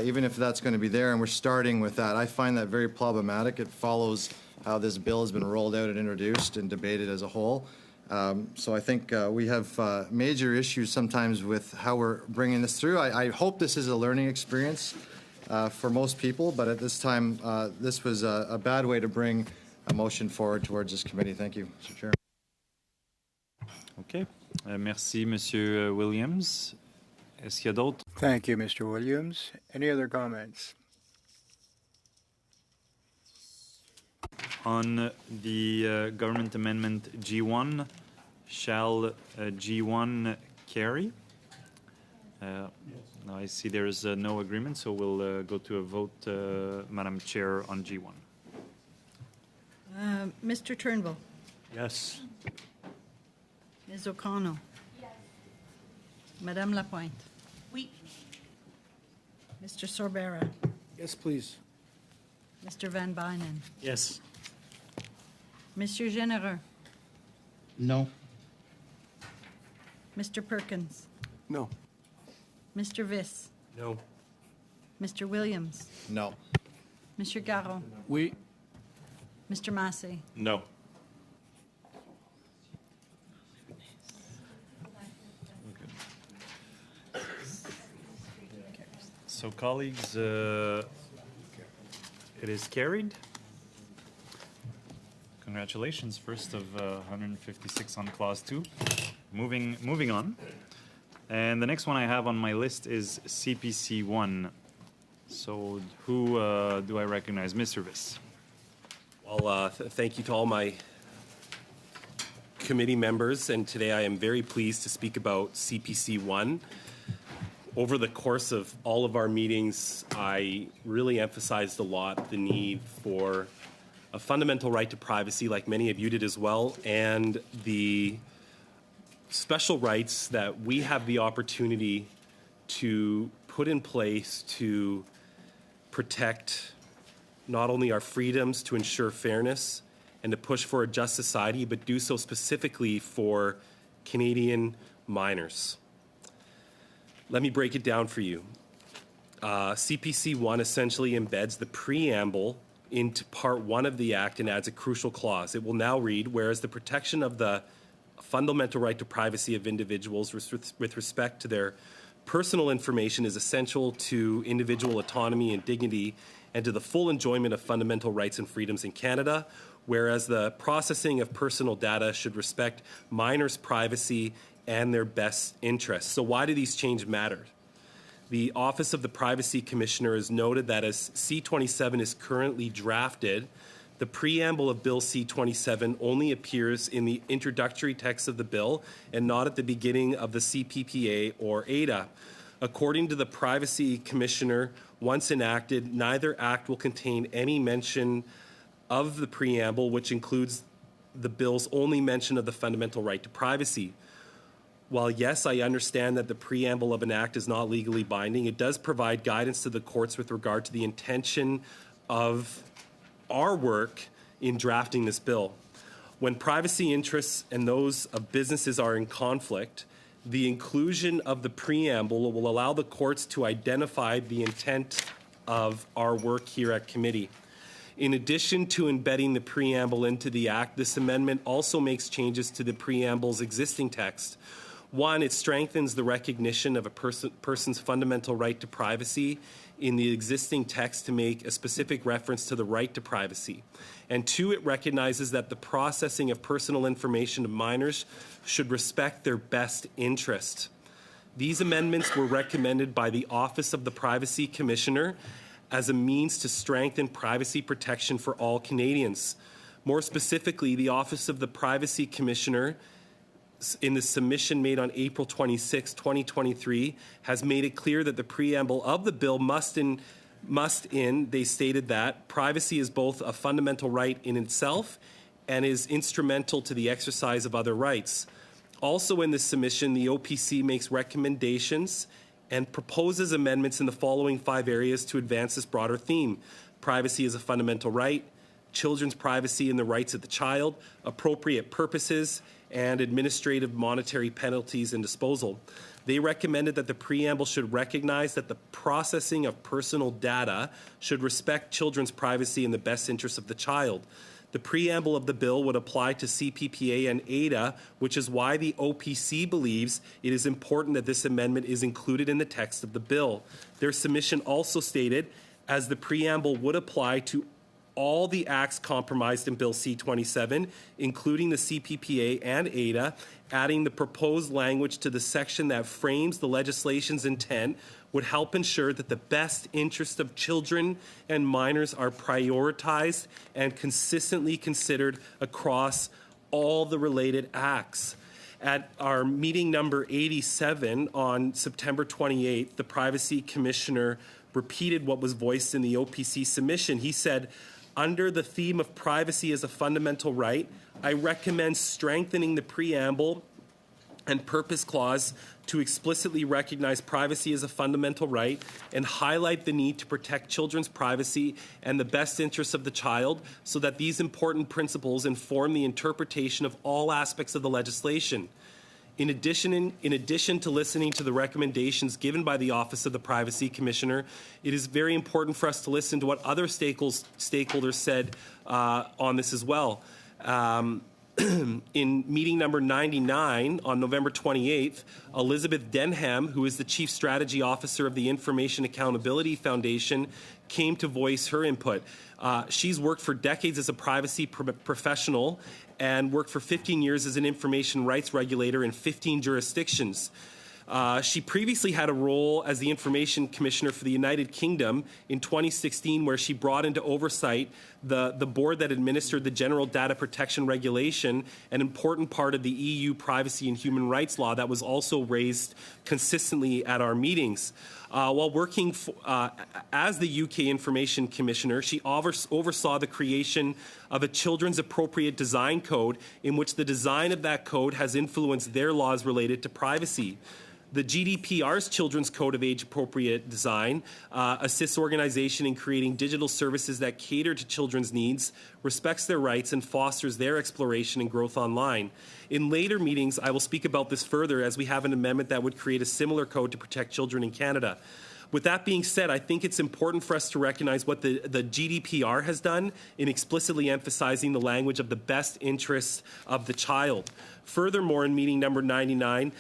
Even if that's going to be there, and we're starting with that. I find that very problematic. It follows how this bill has been rolled out and introduced and debated as a whole. So I think we have major issues sometimes with how we're bringing this through. I hope this is a learning experience for most people, but at this time, this was a bad way to bring a motion forward towards this committee. Thank you, Mr. Chair. Okay. Merci, Monsieur Williams. Est-ce qu'il y a d'autres? Thank you, Mr. Williams. Any other comments? On the government amendment G1, shall G1 carry? Now I see there is no agreement, so we'll go to a vote, Madam Chair, on G1. Mr. Turnbull? Yes. Ms. O'Connell? Yes. Madame Lapointe? Oui. Mr. Sorbera? Yes, please. Mr. Van Bynen? Yes. Monsieur Généreux? No. Mr. Perkins? No. Mr. Viss? No. Mr. Williams? No. Monsieur Garon? Oui. Mr. Massey? No. So, colleagues, it is carried. Congratulations, first of 156 on Clause 2. Moving on. And the next one I have on my list is CPC 1. So, who do I recognize? Mr. Viss. Well, thank you to all my committee members, and today I am very pleased to speak about CPC 1. Over the course of all of our meetings, I really emphasized a lot the need for a fundamental right to privacy, like many of you did as well, and the special rights that we have the opportunity to put in place to protect not only our freedoms, to ensure fairness, and to push for a just society, but do so specifically for Canadian minors. Let me break it down for you. CPC 1 essentially embeds the preamble into Part 1 of the Act and adds a crucial clause. It will now read, whereas the protection of the fundamental right to privacy of individuals with respect to their personal information is essential to individual autonomy and dignity and to the full enjoyment of fundamental rights and freedoms in Canada, whereas the processing of personal data should respect minors' privacy and their best interests. So why do these changes matter? The Office of the Privacy Commissioner has noted that as C-27 is currently drafted, the preamble of Bill C-27 only appears in the introductory text of the bill and not at the beginning of the CPPA or ADA. According to the Privacy Commissioner, once enacted, neither act will contain any mention of the preamble, which includes the bill's only mention of the fundamental right to privacy. While, yes, I understand that the preamble of an act is not legally binding, it does provide guidance to the courts with regard to the intention of our work in drafting this bill. When privacy interests and those of businesses are in conflict, the inclusion of the preamble will allow the courts to identify the intent of our work here at committee. In addition to embedding the preamble into the Act, this amendment also makes changes to the preamble's existing text. One, it strengthens the recognition of a person's fundamental right to privacy in the existing text to make a specific reference to the right to privacy. And two, it recognizes that the processing of personal information of minors should respect their best interest. These amendments were recommended by the Office of the Privacy Commissioner as a means to strengthen privacy protection for all Canadians. More specifically, the Office of the Privacy Commissioner, in the submission made on April 26, 2023, has made it clear that the preamble of the bill they stated that privacy is both a fundamental right in itself and is instrumental to the exercise of other rights. Also in this submission, the OPC makes recommendations and proposes amendments in the following 5 areas to advance this broader theme: privacy is a fundamental right, children's privacy and the rights of the child, appropriate purposes, and administrative monetary penalties and disposal. They recommended that the preamble should recognize that the processing of personal data should respect children's privacy in the best interests of the child. The preamble of the bill would apply to CPPA and ADA, which is why the OPC believes it is important that this amendment is included in the text of the bill. Their submission also stated, as the preamble would apply to all the acts compromised in Bill C-27, including the CPPA and ADA, adding the proposed language to the section that frames the legislation's intent would help ensure that the best interests of children and minors are prioritized and consistently considered across all the related acts. At our meeting number 87 on September 28th, the Privacy Commissioner repeated what was voiced in the OPC submission. He said, under the theme of privacy as a fundamental right, I recommend strengthening the preamble and purpose clause to explicitly recognize privacy as a fundamental right and highlight the need to protect children's privacy and the best interests of the child so that these important principles inform the interpretation of all aspects of the legislation. In addition to listening to the recommendations given by the Office of the Privacy Commissioner, it is very important for us to listen to what other stakeholders said on this as well. In meeting number 99 on November 28th, Elizabeth Denham, who is the Chief Strategy Officer of the Information Accountability Foundation, came to voice her input. She's worked for decades as a privacy professional and worked for 15 years as an information rights regulator in 15 jurisdictions. She previously had a role as the Information Commissioner for the United Kingdom in 2016, where she brought into oversight the board that administered the General Data Protection Regulation, an important part of the EU privacy and human rights law that was also raised consistently at our meetings. While working as the UK Information Commissioner, she oversaw the creation of a Children's Appropriate Design Code in which the design of that code has influenced their laws related to privacy. The GDPR's Children's Code of Age-Appropriate Design assists organization in creating digital services that cater to children's needs, respects their rights, and fosters their exploration and growth online. In later meetings, I will speak about this further as we have an amendment that would create a similar code to protect children in Canada. With that being said, I think it's important for us to recognize what the GDPR has done in explicitly emphasizing the language of the best interests of the child. Furthermore, in meeting number 99,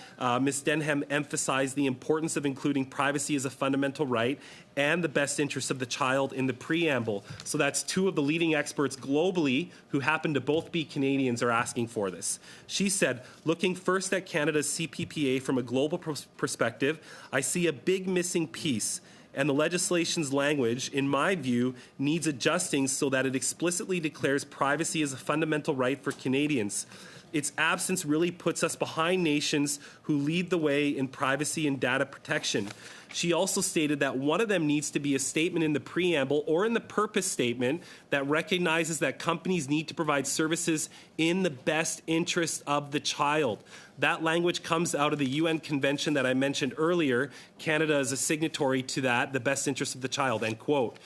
Ms. Denham emphasized the importance of including privacy as a fundamental right and the best interests of the child in the preamble. So that's two of the leading experts globally who happen to both be Canadians are asking for this. She said, looking first at Canada's CPPA from a global perspective, I see a big missing piece. And the legislation's language, in my view, needs adjusting so that it explicitly declares privacy as a fundamental right for Canadians. Its absence really puts us behind nations who lead the way in privacy and data protection. She also stated that one of them needs to be a statement in the preamble or in the purpose statement that recognizes that companies need to provide services in the best interest of the child. That language comes out of the UN convention that I mentioned earlier. Canada is a signatory to that, the best interest of the child, end quote.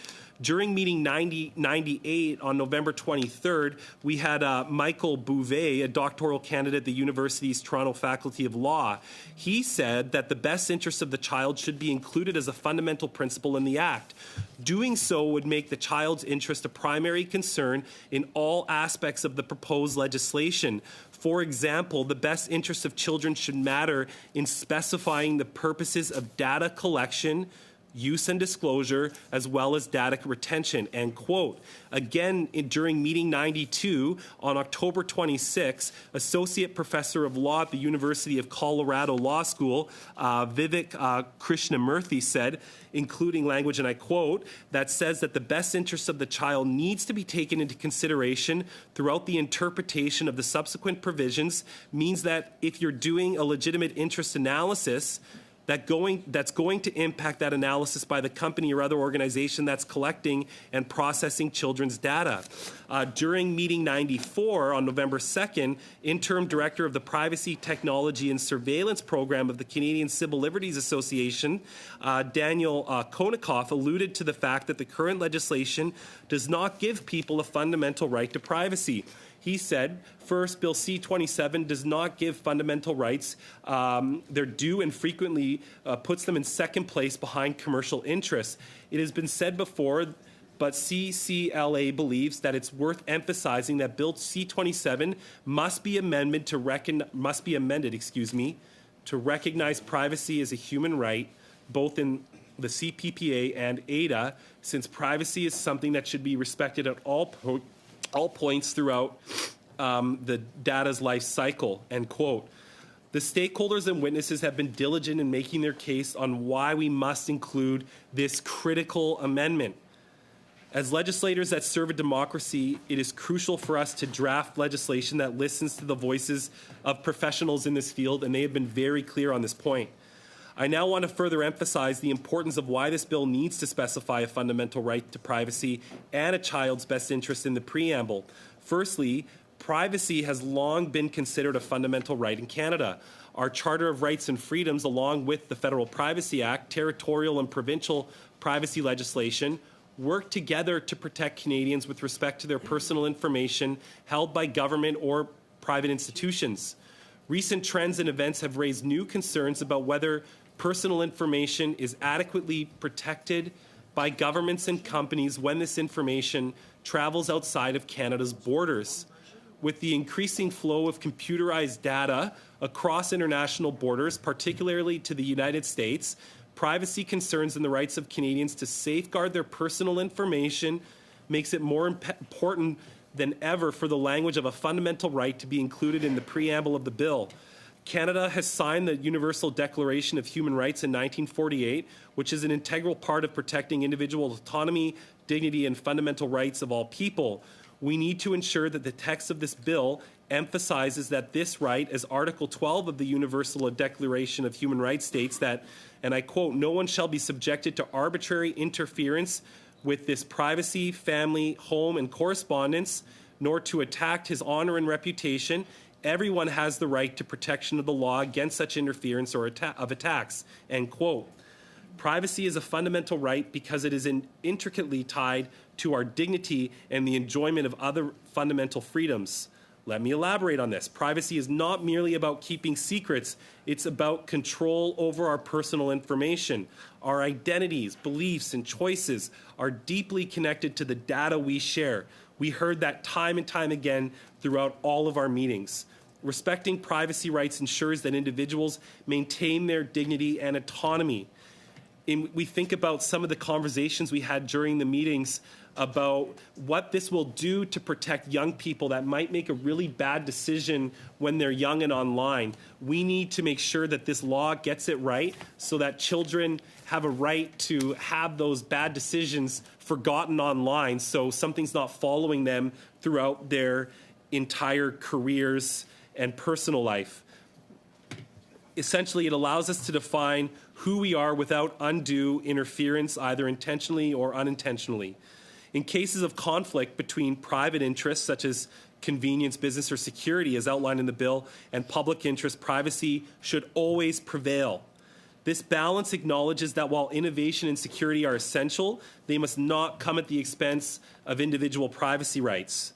During meeting 98 on November 23rd, we had Michael Bouvet, a doctoral candidate at the University's Toronto Faculty of Law. He said that the best interests of the child should be included as a fundamental principle in the Act. Doing so would make the child's interest a primary concern in all aspects of the proposed legislation. For example, the best interests of children should matter in specifying the purposes of data collection, use and disclosure, as well as data retention, end quote. Again, during meeting 92 on October 26, Associate Professor of Law at the University of Colorado Law School, Vivek Krishnamurthy said, including language, and I quote, that says that the best interests of the child needs to be taken into consideration throughout the interpretation of the subsequent provisions, means that if you're doing a legitimate interest analysis, that's going to impact that analysis by the company or other organization that's collecting and processing children's data. During meeting 94 on November 2nd, interim director of the Privacy, Technology and Surveillance Program of the Canadian Civil Liberties Association, Daniel Konikoff, alluded to the fact that the current legislation does not give people a fundamental right to privacy. He said, first, Bill C-27 does not give fundamental rights. They're due and frequently puts them in second place behind commercial interests. It has been said before, but CCLA believes that it's worth emphasizing that Bill C-27 must be amended to recognize privacy as a human right, both in the CPPA and ADA, since privacy is something that should be respected at all points throughout the data's life cycle, end quote. The stakeholders and witnesses have been diligent in making their case on why we must include this critical amendment. As legislators that serve a democracy, it is crucial for us to draft legislation that listens to the voices of professionals in this field, and they have been very clear on this point. I now want to further emphasize the importance of why this bill needs to specify a fundamental right to privacy and a child's best interest in the preamble. Firstly, privacy has long been considered a fundamental right in Canada. Our Charter of Rights and Freedoms, along with the Federal Privacy Act, territorial and provincial privacy legislation, work together to protect Canadians with respect to their personal information held by government or private institutions. Recent trends and events have raised new concerns about whether personal information is adequately protected by governments and companies when this information travels outside of Canada's borders. With the increasing flow of computerized data across international borders, particularly to the United States, privacy concerns and the rights of Canadians to safeguard their personal information makes it more important than ever for the language of a fundamental right to be included in the preamble of the bill. Canada has signed the Universal Declaration of Human Rights in 1948, which is an integral part of protecting individual autonomy, dignity, and fundamental rights of all people. We need to ensure that the text of this bill emphasizes that this right, as Article 12 of the Universal Declaration of Human Rights states that, and I quote, "No one shall be subjected to arbitrary interference with this privacy, family, home, and correspondence, nor to attack his honor and reputation, Everyone has the right to protection of the law against such interference or of attacks, end quote. Privacy is a fundamental right because it is intricately tied to our dignity and the enjoyment of other fundamental freedoms. Let me elaborate on this. Privacy is not merely about keeping secrets, it's about control over our personal information. Our identities, beliefs, and choices are deeply connected to the data we share. We heard that time and time again throughout all of our meetings. Respecting privacy rights ensures that individuals maintain their dignity and autonomy. We think about some of the conversations we had during the meetings about what this will do to protect young people that might make a really bad decision when they're young and online. We need to make sure that this law gets it right so that children have a right to have those bad decisions forgotten online, so something's not following them throughout their entire careers and personal life. Essentially, it allows us to define who we are without undue interference, either intentionally or unintentionally. In cases of conflict between private interests, such as convenience, business, or security, as outlined in the bill, and public interest, privacy should always prevail. This balance acknowledges that while innovation and security are essential, they must not come at the expense of individual privacy rights.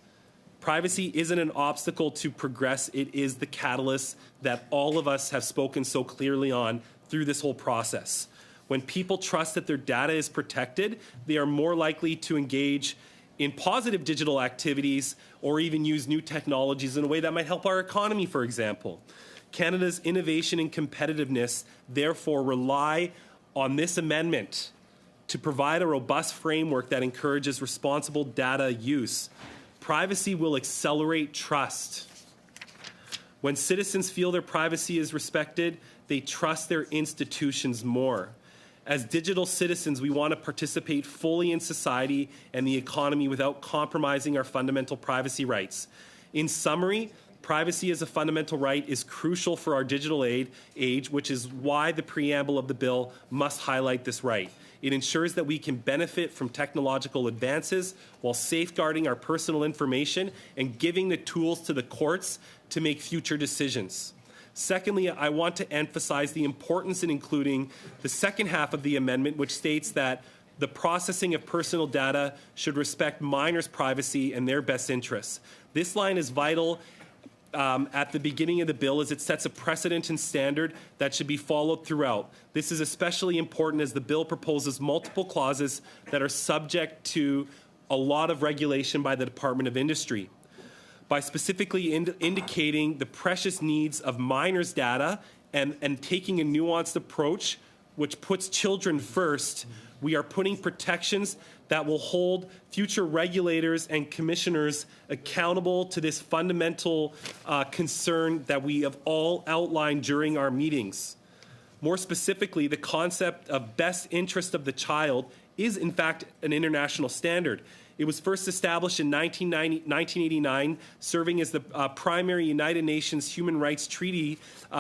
Privacy isn't an obstacle to progress, it is the catalyst that all of us have spoken so clearly on through this whole process. When people trust that their data is protected, they are more likely to engage in positive digital activities or even use new technologies in a way that might help our economy, for example. Canada's innovation and competitiveness therefore rely on this amendment to provide a robust framework that encourages responsible data use. Privacy will accelerate trust. When citizens feel their privacy is respected, they trust their institutions more. As digital citizens, we want to participate fully in society and the economy without compromising our fundamental privacy rights. In summary, privacy as a fundamental right is crucial for our digital age, which is why the preamble of the bill must highlight this right. It ensures that we can benefit from technological advances while safeguarding our personal information and giving the tools to the courts to make future decisions. Secondly, I want to emphasize the importance in including the second half of the amendment, which states that the processing of personal data should respect minors' privacy and their best interests. This line is vital at the beginning of the bill as it sets a precedent and standard that should be followed throughout. This is especially important as the bill proposes multiple clauses that are subject to a lot of regulation by the Department of Industry. By specifically indicating the precious needs of minors' data and taking a nuanced approach which puts children first, we are putting protections that will hold future regulators and commissioners accountable to this fundamental concern that we have all outlined during our meetings. More specifically, the concept of best interest of the child is in fact an international standard. It was first established in 1989, serving as the primary United Nations Human Rights Treaty,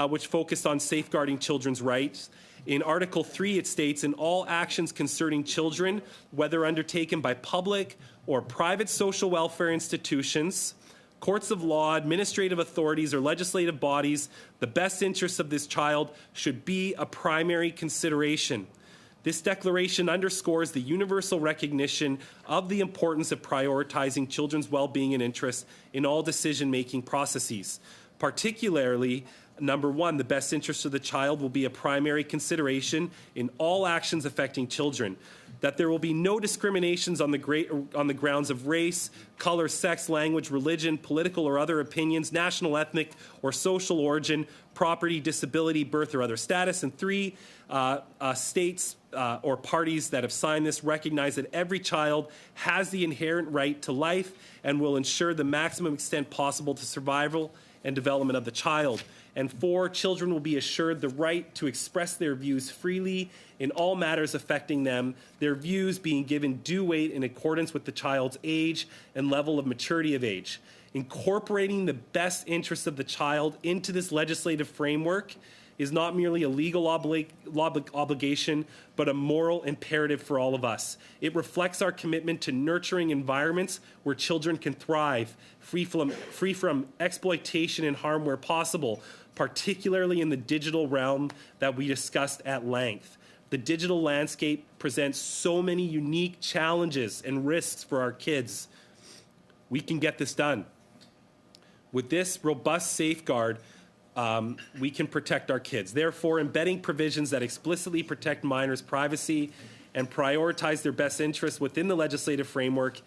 which focused on safeguarding children's rights. In Article 3, it states, in all actions concerning children, whether undertaken by public or private social welfare institutions, courts of law, administrative authorities, or legislative bodies, the best interests of this child should be a primary consideration. This declaration underscores the universal recognition of the importance of prioritizing children's well-being and interests in all decision-making processes. Particularly, number one, the best interest of the child will be a primary consideration in all actions affecting children. That there will be no discriminations on the grounds of race, color, sex, language, religion, political or other opinions, national, ethnic, or social origin, property, disability, birth, or other status. And three, states or parties that have signed this recognize that every child has the inherent right to life and will ensure the maximum extent possible to survival and development of the child. And four, children will be assured the right to express their views freely in all matters affecting them, their views being given due weight in accordance with the child's age and level of maturity of age. Incorporating the best interests of the child into this legislative framework is not merely a legal obligation, but a moral imperative for all of us. It reflects our commitment to nurturing environments where children can thrive, free from exploitation and harm where possible, particularly in the digital realm that we discussed at length. The digital landscape presents so many unique challenges and risks for our kids. We can get this done. With this robust safeguard, we can protect our kids. Therefore, embedding provisions that explicitly protect minors' privacy and prioritize their best interests within the legislative framework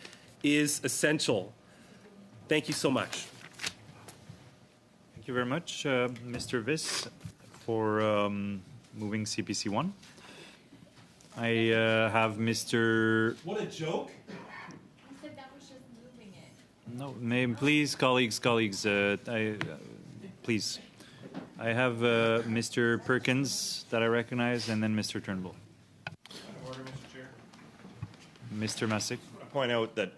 is essential. Thank you so much. Thank you very much, Mr. Viss, for moving CPC 1. I have Mr. What a joke. I said that was just moving it. No, please, colleagues, please. I have Mr. Perkins that I recognize, and then Mr. Turnbull. Order, Mr. Chair. Mr. Masick. I point out that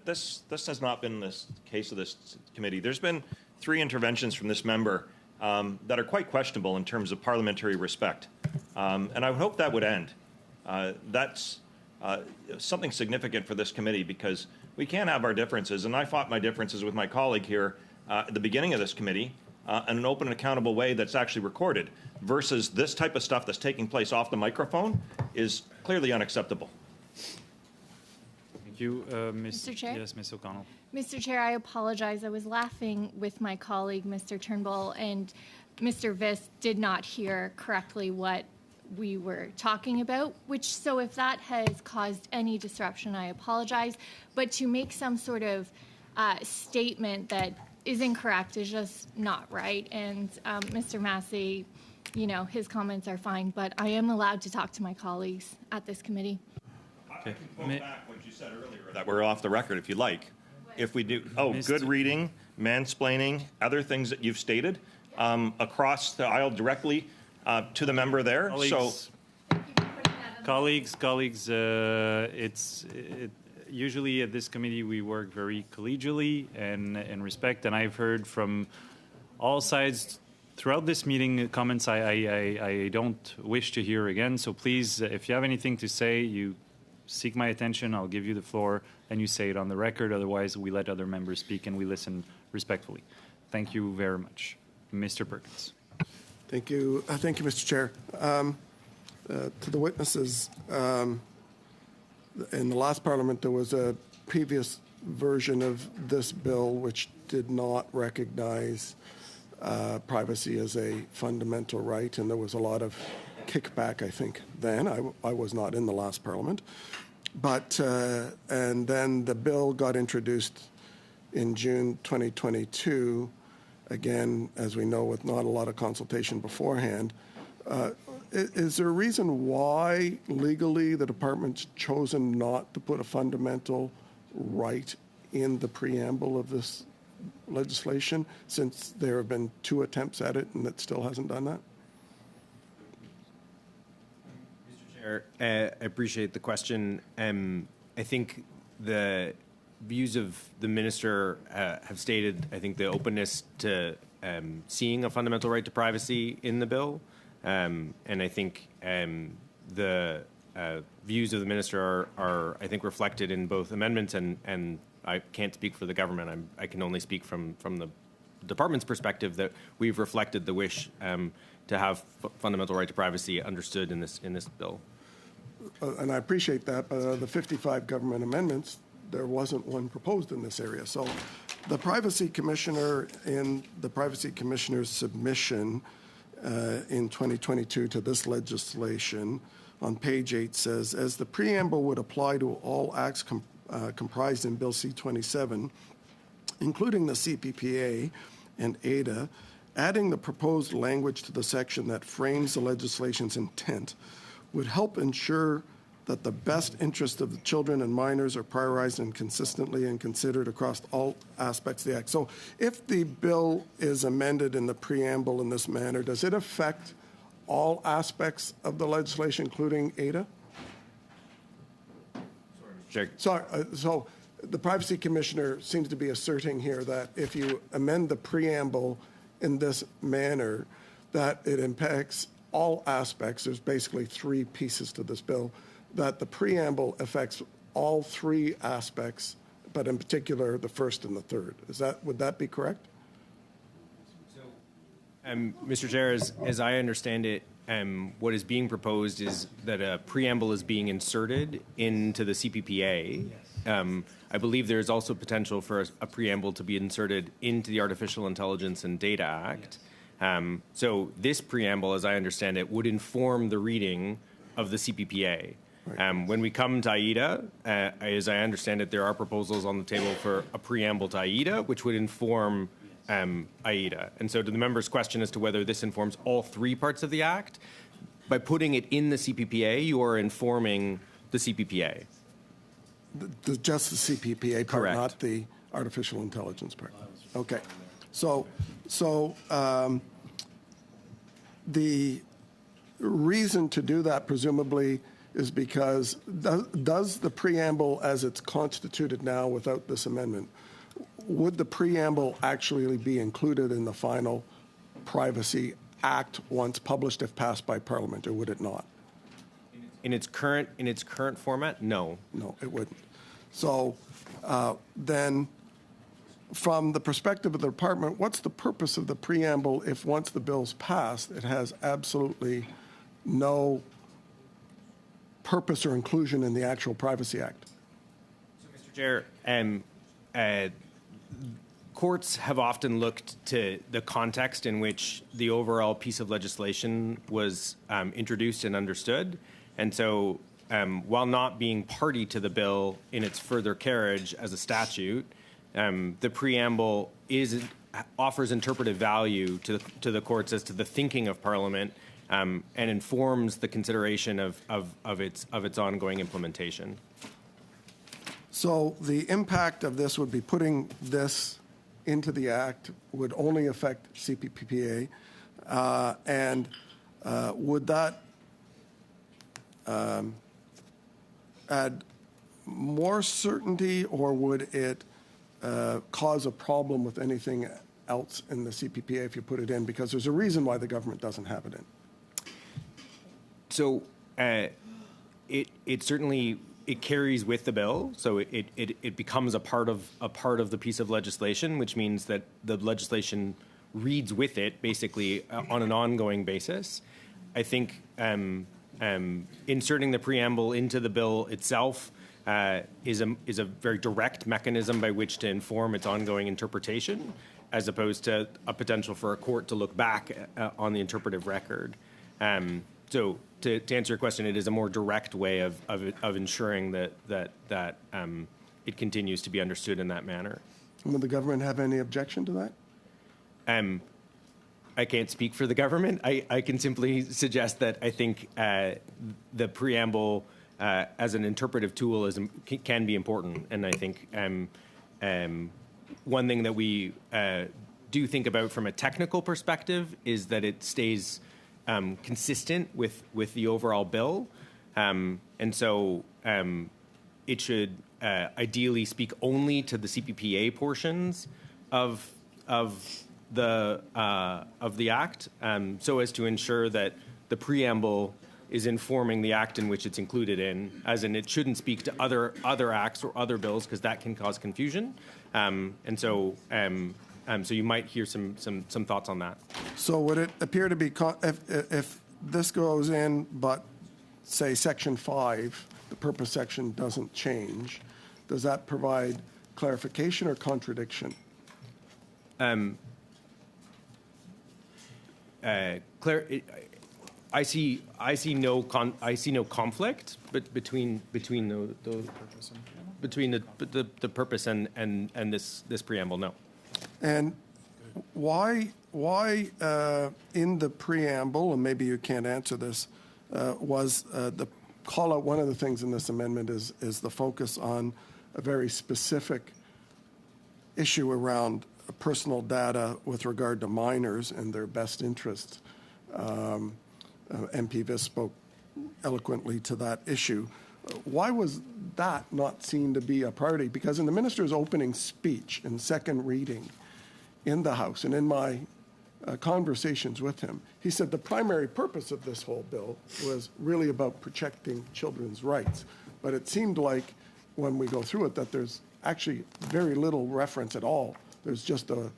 this has not been the case of this committee. There's been 3 interventions from this member that are quite questionable in terms of parliamentary respect, and I would hope that would end. That's something significant for this committee, because we can't have our differences, and I fought my differences with my colleague here at the beginning of this committee in an open and accountable way that's actually recorded, versus this type of stuff that's taking place off the microphone is clearly unacceptable. Thank you, Mr. Chair? Yes, Ms. O'Connell. Mr. Chair, I apologize. I was laughing with my colleague, Mr. Turnbull, and Mr. Viss did not hear correctly what we were talking about, so if that has caused any disruption, I apologize. But to make some sort of statement that is incorrect is just not right. And Mr. Massey, his comments are fine, but I am allowed to talk to my colleagues at this committee. I can quote back what you said earlier that we're off the record, if you like. If we do, good reading, mansplaining, other things that you've stated across the aisle directly to the member there. Colleagues, usually at this committee we work very collegially and in respect, and I've heard from all sides throughout this meeting comments I don't wish to hear again. So please, if you have anything to say, you seek my attention. I'll give you the floor, and you say it on the record. Otherwise, we let other members speak and we listen respectfully. Thank you very much, Mr. Perkins. Thank you, Mr. Chair. To the witnesses, in the last Parliament, there was a previous version of this bill which did not recognize privacy as a fundamental right, and there was a lot of kickback, I think, then. I was not in the last Parliament. But, and then the bill got introduced in June 2022, again, as we know, with not a lot of consultation beforehand. Is there a reason why legally the department's chosen not to put a fundamental right in the preamble of this legislation, since there have been 2 attempts at it and it still hasn't done that? Mr. Chair, I appreciate the question. I think the views of the minister have stated, I think, the openness to seeing a fundamental right to privacy in the bill. And I think the views of the minister are, I think, reflected in both amendments, and I can't speak for the government. I can only speak from the department's perspective that we've reflected the wish to have fundamental right to privacy understood in this bill. And I appreciate that, but the 55 government amendments, there wasn't one proposed in this area. So the Privacy Commissioner, in the Privacy Commissioner's submission in 2022 to this legislation, on page 8 says, as the preamble would apply to all acts comprised in Bill C-27, including the CPPA and ADA, adding the proposed language to the section that frames the legislation's intent would help ensure that the best interest of the children and minors are prioritized and consistently and considered across all aspects of the Act. So if the bill is amended in the preamble in this manner, does it affect all aspects of the legislation, including ADA? Sorry. So the Privacy Commissioner seems to be asserting here that if you amend the preamble in this manner, that it impacts all aspects. There's basically three pieces to this bill, that the preamble affects all three aspects, but in particular the first and the third. Would that be correct? Mr. Chair, as I understand it, what is being proposed is that a preamble is being inserted into the CPPA. I believe there is also potential for a preamble to be inserted into the Artificial Intelligence and Data Act. So this preamble, as I understand it, would inform the reading of the CPPA. When we come to AIDA, as I understand it, there are proposals on the table for a preamble to AIDA, which would inform AIDA. And so to the member's question as to whether this informs all three parts of the Act, by putting it in the CPPA, you are informing the CPPA. Just the CPPA part, Correct. not the artificial intelligence part. Okay. So the reason to do that presumably is because does the preamble as it's constituted now without this amendment, would the preamble actually be included in the final Privacy Act once published if passed by Parliament, or would it not? In its current format, no. No, it wouldn't. So then, from the perspective of the department, what's the purpose of the preamble if once the bill's passed, it has absolutely no purpose or inclusion in the actual Privacy Act? Mr. Chair, courts have often looked to the context in which the overall piece of legislation was introduced and understood. And so while not being party to the bill in its further carriage as a statute, the preamble offers interpretive value to the courts as to the thinking of Parliament and informs the consideration of its ongoing implementation. So the impact of this would be putting this into the Act would only affect CPPA, and would that add more certainty, or would it cause a problem with anything else in the CPPA if you put it in? Because there's a reason why the government doesn't have it in. So it certainly carries with the bill, so it becomes a part of the piece of legislation, which means that the legislation reads with it basically on an ongoing basis. I think inserting the preamble into the bill itself is a very direct mechanism by which to inform its ongoing interpretation, as opposed to a potential for a court to look back on the interpretive record. So to answer your question, it is a more direct way of ensuring that it continues to be understood in that manner. Will the government have any objection to that? I can't speak for the government. I can simply suggest that I think the preamble as an interpretive tool can be important. And I think one thing that we do think about from a technical perspective is that it stays consistent with the overall bill. And so it should ideally speak only to the CPPA portions of the Act, so as to ensure that the preamble is informing the Act in which it's included in, as in it shouldn't speak to other acts or other bills, because that can cause confusion. And so you might hear some thoughts on that. So would it appear to be, if this goes in, but say Section 5, the purpose section doesn't change, does that provide clarification or contradiction? I see no conflict between the purpose and this preamble. No. And why in the preamble, and maybe you can't answer this, was the call out, one of the things in this amendment is the focus on a very specific issue around personal data with regard to minors and their best interests. MP Viss spoke eloquently to that issue. Why was that not seen to be a priority? Because in the minister's opening speech in second reading in the House and in my conversations with him, he said the primary purpose of this whole bill was really about protecting children's rights. But it seemed like when we go through it that there's actually very little reference at all. There's just a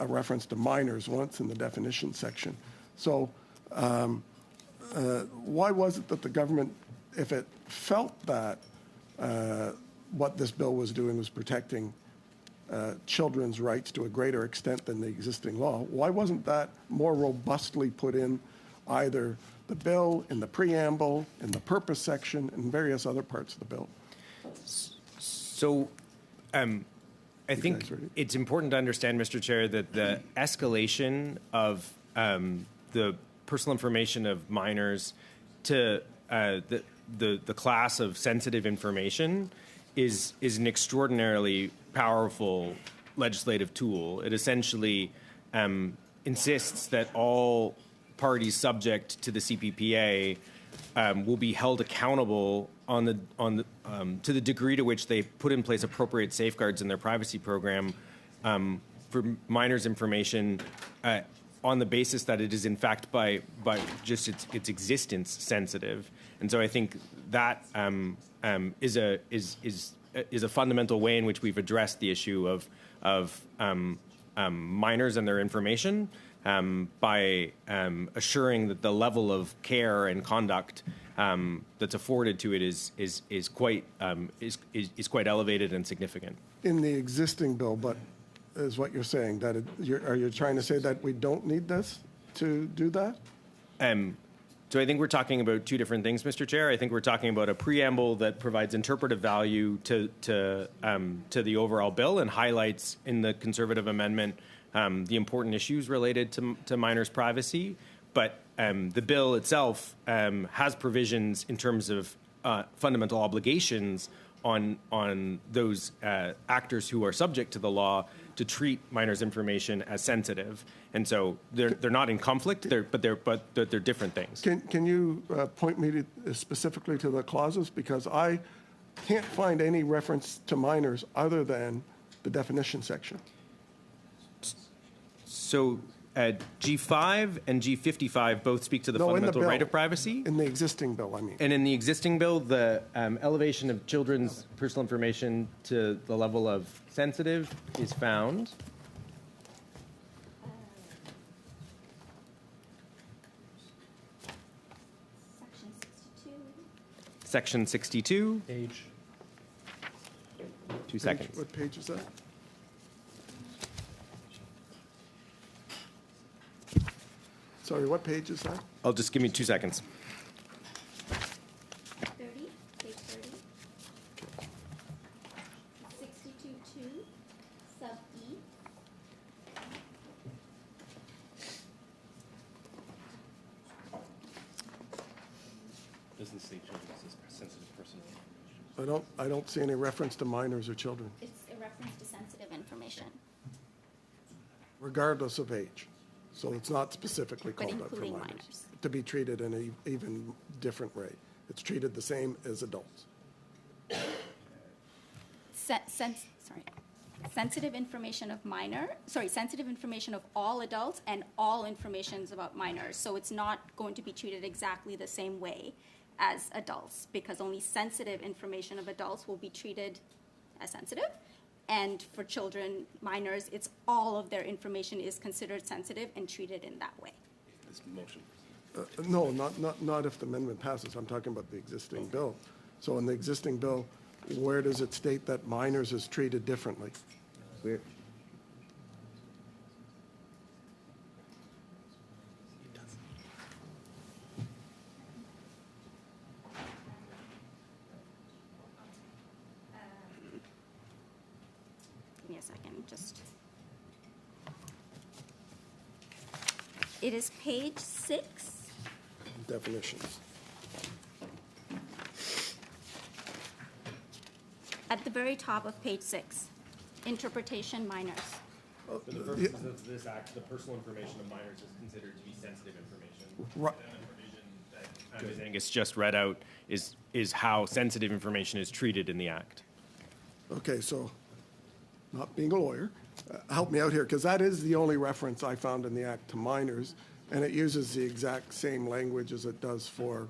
reference to minors once in the definition section. So why was it that the government, if it felt that what this bill was doing was protecting children's rights to a greater extent than the existing law, why wasn't that more robustly put in either the bill, in the preamble, in the purpose section, and various other parts of the bill? So I think it's important to understand, Mr. Chair, that the escalation of the personal information of minors to the class of sensitive information is an extraordinarily powerful legislative tool. It essentially insists that all parties subject to the CPPA will be held accountable to the degree to which they put in place appropriate safeguards in their privacy program for minors' information on the basis that it is in fact by just its existence sensitive. And so I think that is a fundamental way in which we've addressed the issue of minors and their information by assuring that the level of care and conduct that's afforded to it is quite elevated and significant. In the existing bill, but is what you're saying that are you trying to say that we don't need this to do that? So I think we're talking about two different things, Mr. Chair. I think we're talking about a preamble that provides interpretive value to the overall bill and highlights in the Conservative amendment the important issues related to minors' privacy. But the bill itself has provisions in terms of fundamental obligations on those actors who are subject to the law to treat minors' information as sensitive, and so they're not in conflict. But they're different things. Can you point me specifically to the clauses, because I can't find any reference to minors other than the definition section. So G5 and G55 both speak to the fundamental right of privacy. In the existing bill, I mean. And in the existing bill, the elevation of children's personal information to the level of sensitive is found. Section 62. Page. 2 seconds. What page is that? Sorry, what page is that? I'll just give me 2 seconds. 30, page 30. 62.2, sub E. Doesn't say children, it says sensitive personal information. I don't see any reference to minors or children, It's a reference to sensitive information. regardless of age. So it's not specifically But called out for including minors. minors. To be treated in an even different way. It's treated the same as adults. Sensitive information of sensitive information of all adults and all informations about minors. So it's not going to be treated exactly the same way as adults, because only sensitive information of adults will be treated as sensitive. And for children, minors, it's all of their information is considered sensitive and treated in that way. This motion. No, not if the amendment passes. I'm talking about the existing bill. So in the existing bill, where does it state that minors is treated differently? We're, Give me a second, just. It is page 6. Definitions. At the very top of page 6, interpretation minors. For the purposes of this act, the personal information of minors is considered to be sensitive information. Right. And the provision that Ms. Angus just read out is how sensitive information is treated in the act. Okay, so not being a lawyer, help me out here, because that is the only reference I found in the Act to minors, and it uses the exact same language as it does for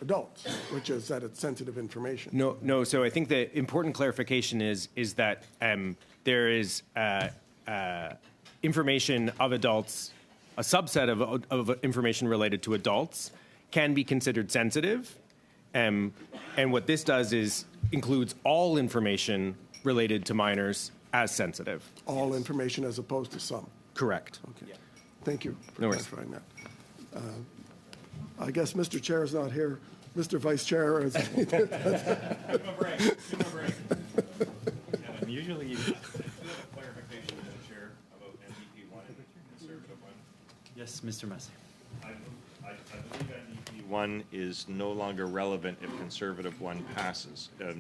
adults, which is that it's sensitive information. No. So I think the important clarification is that there is information of adults, a subset of information related to adults can be considered sensitive. And what this does is includes all information related to minors as sensitive. All information as opposed to some. Correct. Okay. Thank you for No worries. clarifying that. I guess Mr. Chair is not here. Mr. Vice Chair is. Usually you clarification, Mr. Chair, about NDP 1, conservative one. Yes, Mr. Massey. I believe NDP 1 is no longer relevant if conservative 1 passes, if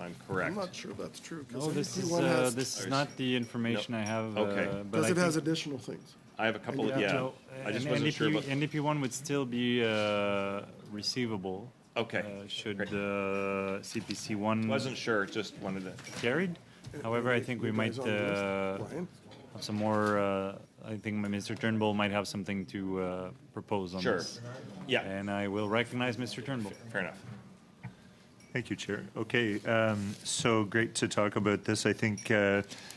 I'm correct. I'm not sure that's true. No, this is has, not the information I have. Okay. But because it has additional things. I have a couple of, So, I just and wasn't sure about. NDP 1 would still be receivable. Okay. Should Great. CPC 1 Wasn't sure, just wanted to. carried. However, I think we You might guys on the list? Ryan? have some more. I think Mr. Turnbull might have something to propose on Sure. this. Yeah. And I will recognize Mr. Turnbull. Fair enough. Thank you, Chair. Okay, so great to talk about this. I think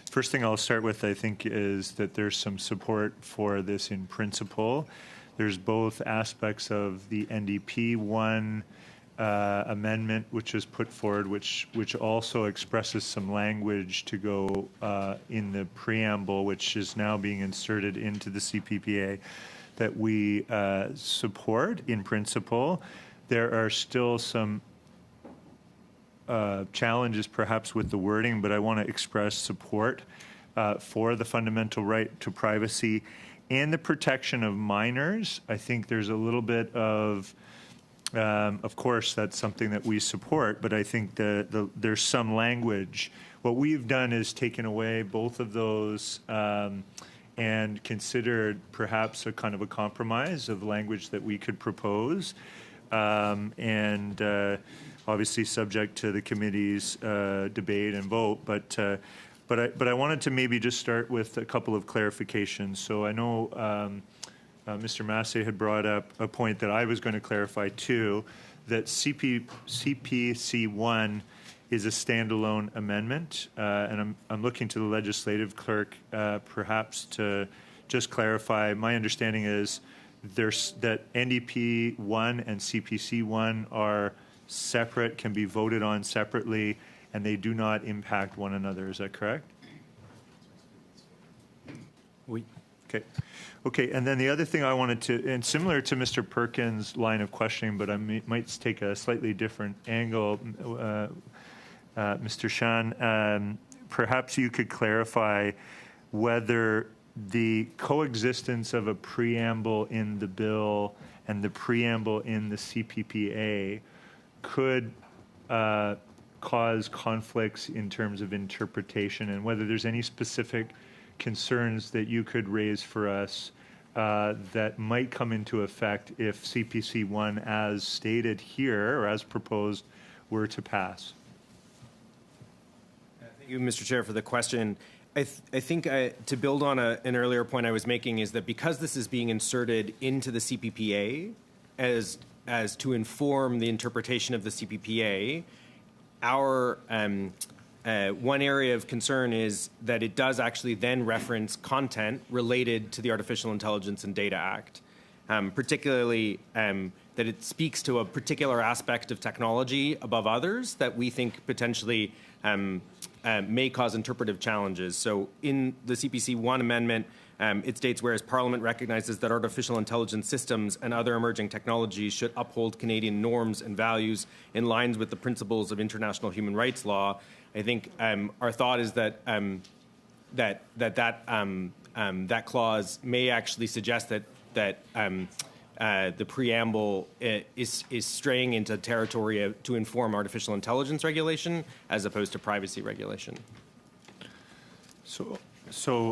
first thing I'll start with, I think, is that there's some support for this in principle. There's both aspects of the NDP 1 amendment, which is put forward, which also expresses some language to go in the preamble, which is now being inserted into the CPPA, that we support in principle. There are still some challenges perhaps with the wording, but I want to express support for the fundamental right to privacy and the protection of minors. I think there's a little bit of course, that's something that we support, but I think there's some language. What we've done is taken away both of those and considered perhaps a kind of a compromise of language that we could propose. Obviously subject to the committee's debate and vote, but I wanted to maybe just start with a couple of clarifications. So I know Mr. Massey had brought up a point that I was going to clarify too, that CPC 1 is a standalone amendment, and I'm looking to the legislative clerk perhaps to just clarify. My understanding is that NDP 1 and CPC 1 are separate, can be voted on separately, and they do not impact one another. Is that correct? Oui. Okay, and then the other thing I wanted to, and similar to Mr. Perkins' line of questioning, but I might take a slightly different angle, Mr. Shan, perhaps you could clarify whether the coexistence of a preamble in the bill and the preamble in the CPPA could cause conflicts in terms of interpretation, and whether there's any specific concerns that you could raise for us that might come into effect if CPC 1, as stated here or as proposed, were to pass. Thank you, Mr. Chair, for the question. I think to build on an earlier point I was making is that because this is being inserted into the CPPA as to inform the interpretation of the CPPA, our one area of concern is that it does actually then reference content related to the Artificial Intelligence and Data Act, particularly that it speaks to a particular aspect of technology above others that we think potentially may cause interpretive challenges. So in the CPC 1 amendment, it states, whereas Parliament recognizes that artificial intelligence systems and other emerging technologies should uphold Canadian norms and values in line with the principles of international human rights law, I think our thought is that that clause may actually suggest that the preamble is straying into territory to inform artificial intelligence regulation as opposed to privacy regulation. So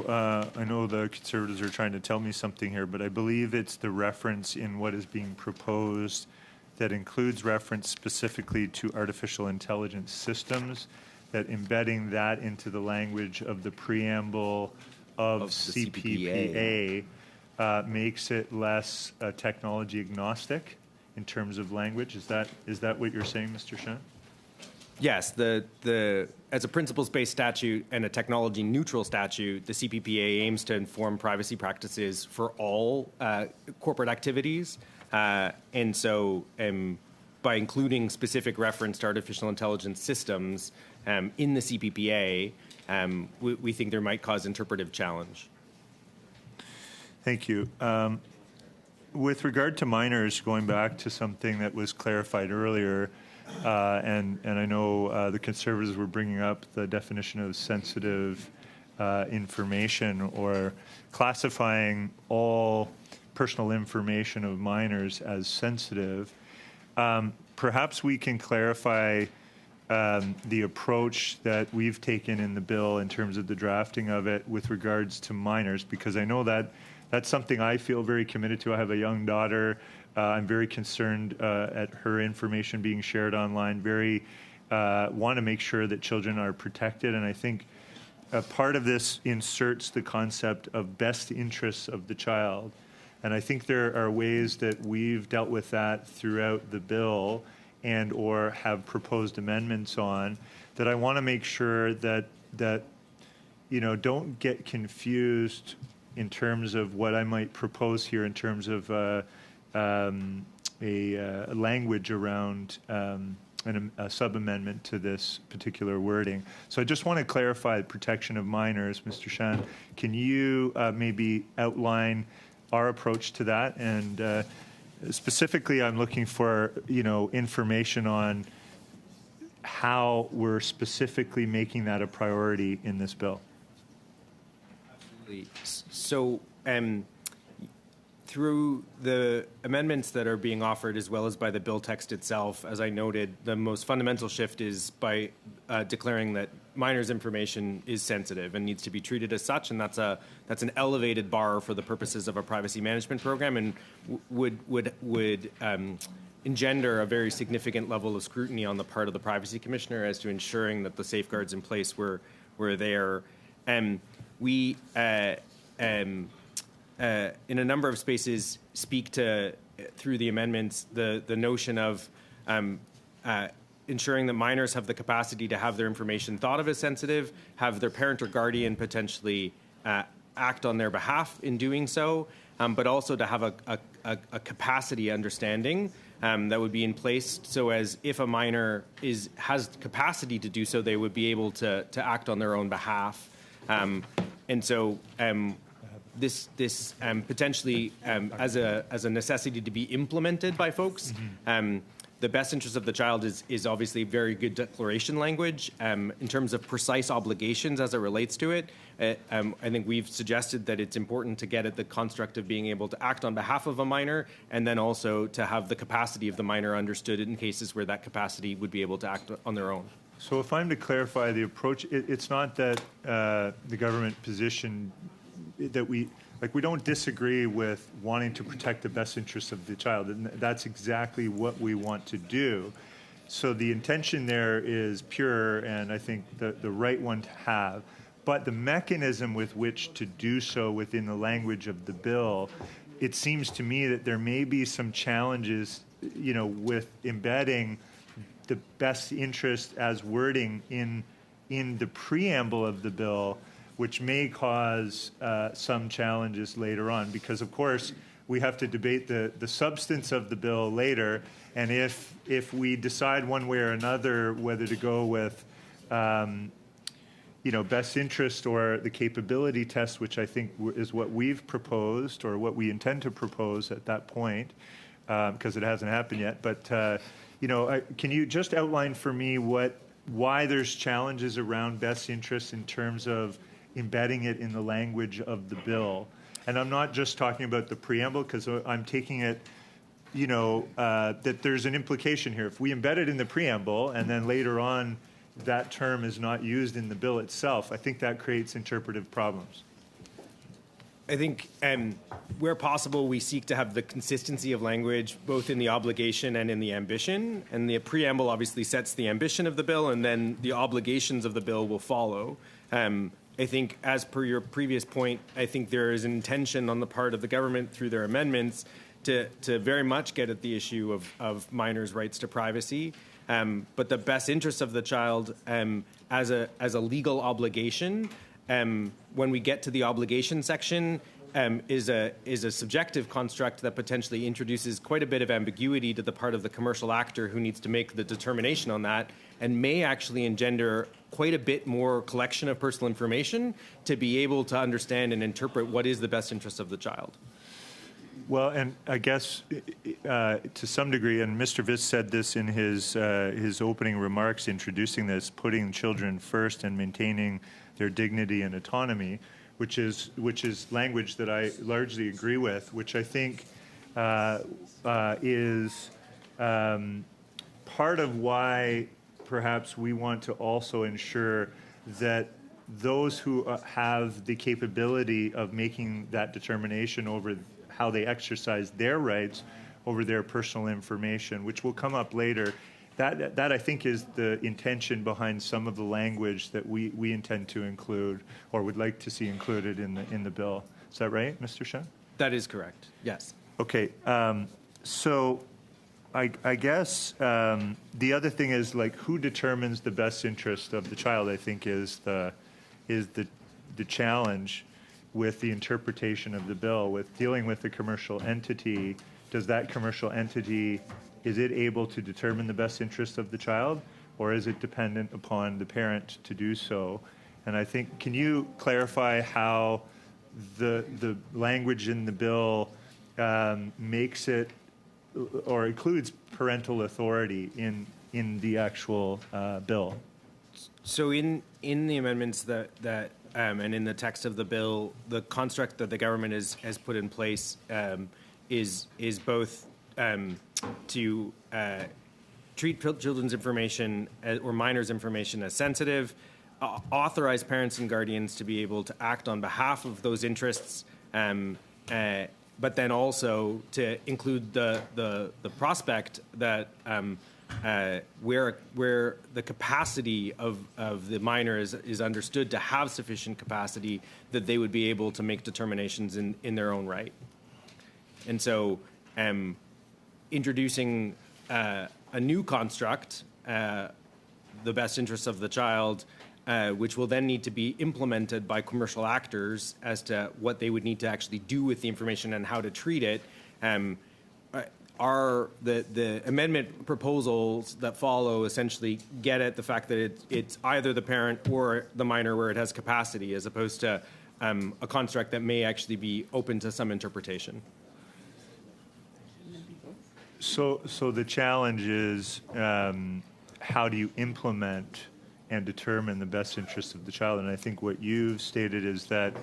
I know the Conservatives are trying to tell me something here, but I believe it's the reference in what is being proposed that includes reference specifically to artificial intelligence systems that embedding that into the language of the preamble of the CPPA makes it less technology agnostic in terms of language. Is that what you're saying, Mr. Shan? Yes, as a principles-based statute and a technology-neutral statute, the CPPA aims to inform privacy practices for all corporate activities, and so by including specific reference to artificial intelligence systems in the CPPA, we think there might cause interpretive challenge. Thank you. With regard to minors, going back to something that was clarified earlier, and I know the Conservatives were bringing up the definition of sensitive information or classifying all personal information of minors as sensitive. Perhaps we can clarify the approach that we've taken in the bill in terms of the drafting of it with regards to minors, because I know that that's something I feel very committed to. I have a young daughter. I'm very concerned at her information being shared online. Want to make sure that children are protected, and I think a part of this inserts the concept of best interests of the child. And I think there are ways that we've dealt with that throughout the bill and or have proposed amendments on that I want to make sure that don't get confused in terms of what I might propose here in terms of a language around a sub-amendment to this particular wording. So I just want to clarify protection of minors. Mr. Shan, can you maybe outline our approach to that? And specifically, I'm looking for, information on how we're specifically making that a priority in this bill. Absolutely. So, through the amendments that are being offered, as well as by the bill text itself, as I noted, the most fundamental shift is by declaring that minors' information is sensitive and needs to be treated as such, and that's an elevated bar for the purposes of a privacy management program, and would engender a very significant level of scrutiny on the part of the privacy commissioner as to ensuring that the safeguards in place were there. We in a number of spaces speak to, through the amendments, the notion of ensuring that minors have the capacity to have their information thought of as sensitive, have their parent or guardian potentially act on their behalf in doing so, but also to have a capacity understanding that would be in place so as if a minor has capacity to do so, they would be able to act on their own behalf. And so this potentially as a necessity to be implemented by folks. The best interest of the child is obviously very good declaration language. In terms of precise obligations as it relates to it, I think we've suggested that it's important to get at the construct of being able to act on behalf of a minor, and then also to have the capacity of the minor understood in cases where that capacity would be able to act on their own. So if I'm to clarify the approach, it's not that the government position that we don't disagree with wanting to protect the best interests of the child, and that's exactly what we want to do. So the intention there is pure, and I think the right one to have. But the mechanism with which to do so within the language of the bill, it seems to me that there may be some challenges, with embedding the best interest as wording in the preamble of the bill, which may cause some challenges later on, because of course we have to debate the substance of the bill later, and if we decide one way or another whether to go with best interest or the capability test, which I think is what we've proposed or what we intend to propose at that point, because it hasn't happened yet. But can you just outline for me why there's challenges around best interest in terms of embedding it in the language of the bill? And I'm not just talking about the preamble, because I'm taking it, that there's an implication here. If we embed it in the preamble and then later on that term is not used in the bill itself, I think that creates interpretive problems. I think where possible, we seek to have the consistency of language both in the obligation and in the ambition. And the preamble obviously sets the ambition of the bill, and then the obligations of the bill will follow. I think, as per your previous point, I think there is an intention on the part of the government through their amendments to very much get at the issue of minors' rights to privacy. But the best interest of the child as a legal obligation, when we get to the obligation section, is a subjective construct that potentially introduces quite a bit of ambiguity to the part of the commercial actor who needs to make the determination on that, and may actually engender quite a bit more collection of personal information to be able to understand and interpret what is the best interest of the child. Well, and I guess to some degree, and Mr. Viss said this in his opening remarks introducing this, putting children first and maintaining their dignity and autonomy, which is language that I largely agree with, which I think is part of why perhaps we want to also ensure that those who have the capability of making that determination over how they exercise their rights over their personal information, which will come up later, that I think is the intention behind some of the language that we intend to include or would like to see included in the bill. Is that right, Mr. Shen? That is correct, yes. Okay, so I guess the other thing is, like, who determines the best interest of the child, I think is the challenge with the interpretation of the bill. With dealing with the commercial entity, does that commercial entity, is it able to determine the best interest of the child, or is it dependent upon the parent to do so? And I think, can you clarify how the language in the bill makes it or includes parental authority in the actual bill? So in the amendments that and in the text of the bill, the construct that the government has put in place is both to treat children's information or minors' information as sensitive, authorize parents and guardians to be able to act on behalf of those interests, but then also to include the prospect that where the capacity of the minor is understood to have sufficient capacity, that they would be able to make determinations in their own right. And so introducing a new construct, the best interests of the child, which will then need to be implemented by commercial actors as to what they would need to actually do with the information and how to treat it, are the amendment proposals that follow essentially get at the fact that it's either the parent or the minor where it has capacity, as opposed to a construct that may actually be open to some interpretation. So the challenge is how do you implement and determine the best interests of the child? And I think what you've stated is that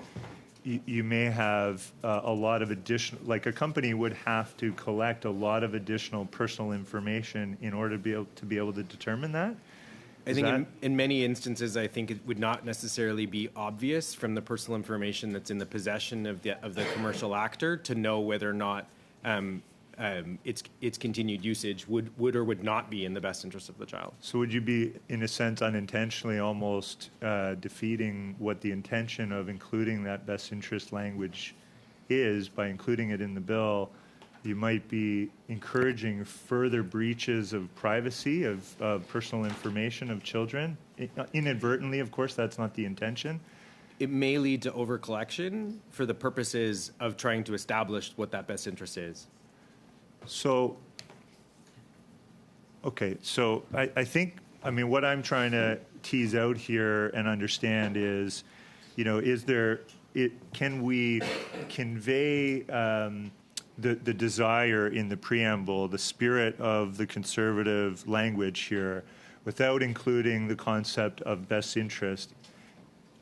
you may have a lot of additional, like a company would have to collect a lot of additional personal information in order to be able to determine that? I think in many instances, I think it would not necessarily be obvious from the personal information that's in the possession of the commercial actor to know whether or not its continued usage would or would not be in the best interest of the child. So would you be, in a sense, unintentionally almost defeating what the intention of including that best interest language is by including it in the bill? You might be encouraging further breaches of privacy, of personal information of children. Inadvertently, of course, that's not the intention. It may lead to overcollection for the purposes of trying to establish what that best interest is. So, okay, so I think, I mean, what I'm trying to tease out here and understand is, you know, can we convey the desire in the preamble, the spirit of the conservative language here, without including the concept of best interest,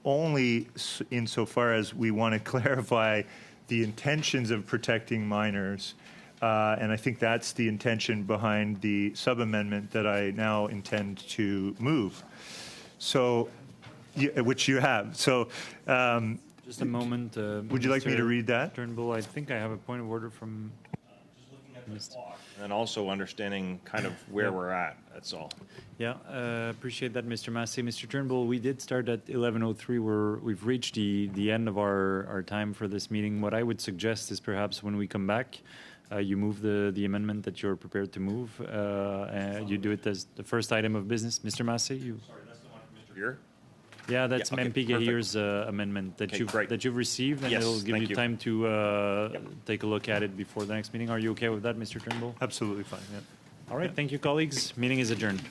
only insofar as we want to clarify the intentions of protecting minors. And I think that's the intention behind the sub-amendment that I now intend to move. So, which you have. So Just a moment. Would you like me to Mr. read that? Turnbull, I think I have a point of order from. And then also understanding kind of where we're at, that's all. Yeah, appreciate that, Mr. Massey. Mr. Turnbull, we did start at 11:03. We've reached the end of our time for this meeting. What I would suggest is perhaps when we come back, you move the amendment that you're prepared to move. You do it as the first item of business. Mr. Massey, you. Sorry, that's the one from Mr. Gear? Yeah, that's Yeah, okay, MP Gahir's amendment that Okay, you've received, and Yes, it'll give thank you you. time to take a look at it before the next meeting. Are you okay with that, Mr. Turnbull? Absolutely fine, yeah. All right, thank you, colleagues. Meeting is adjourned.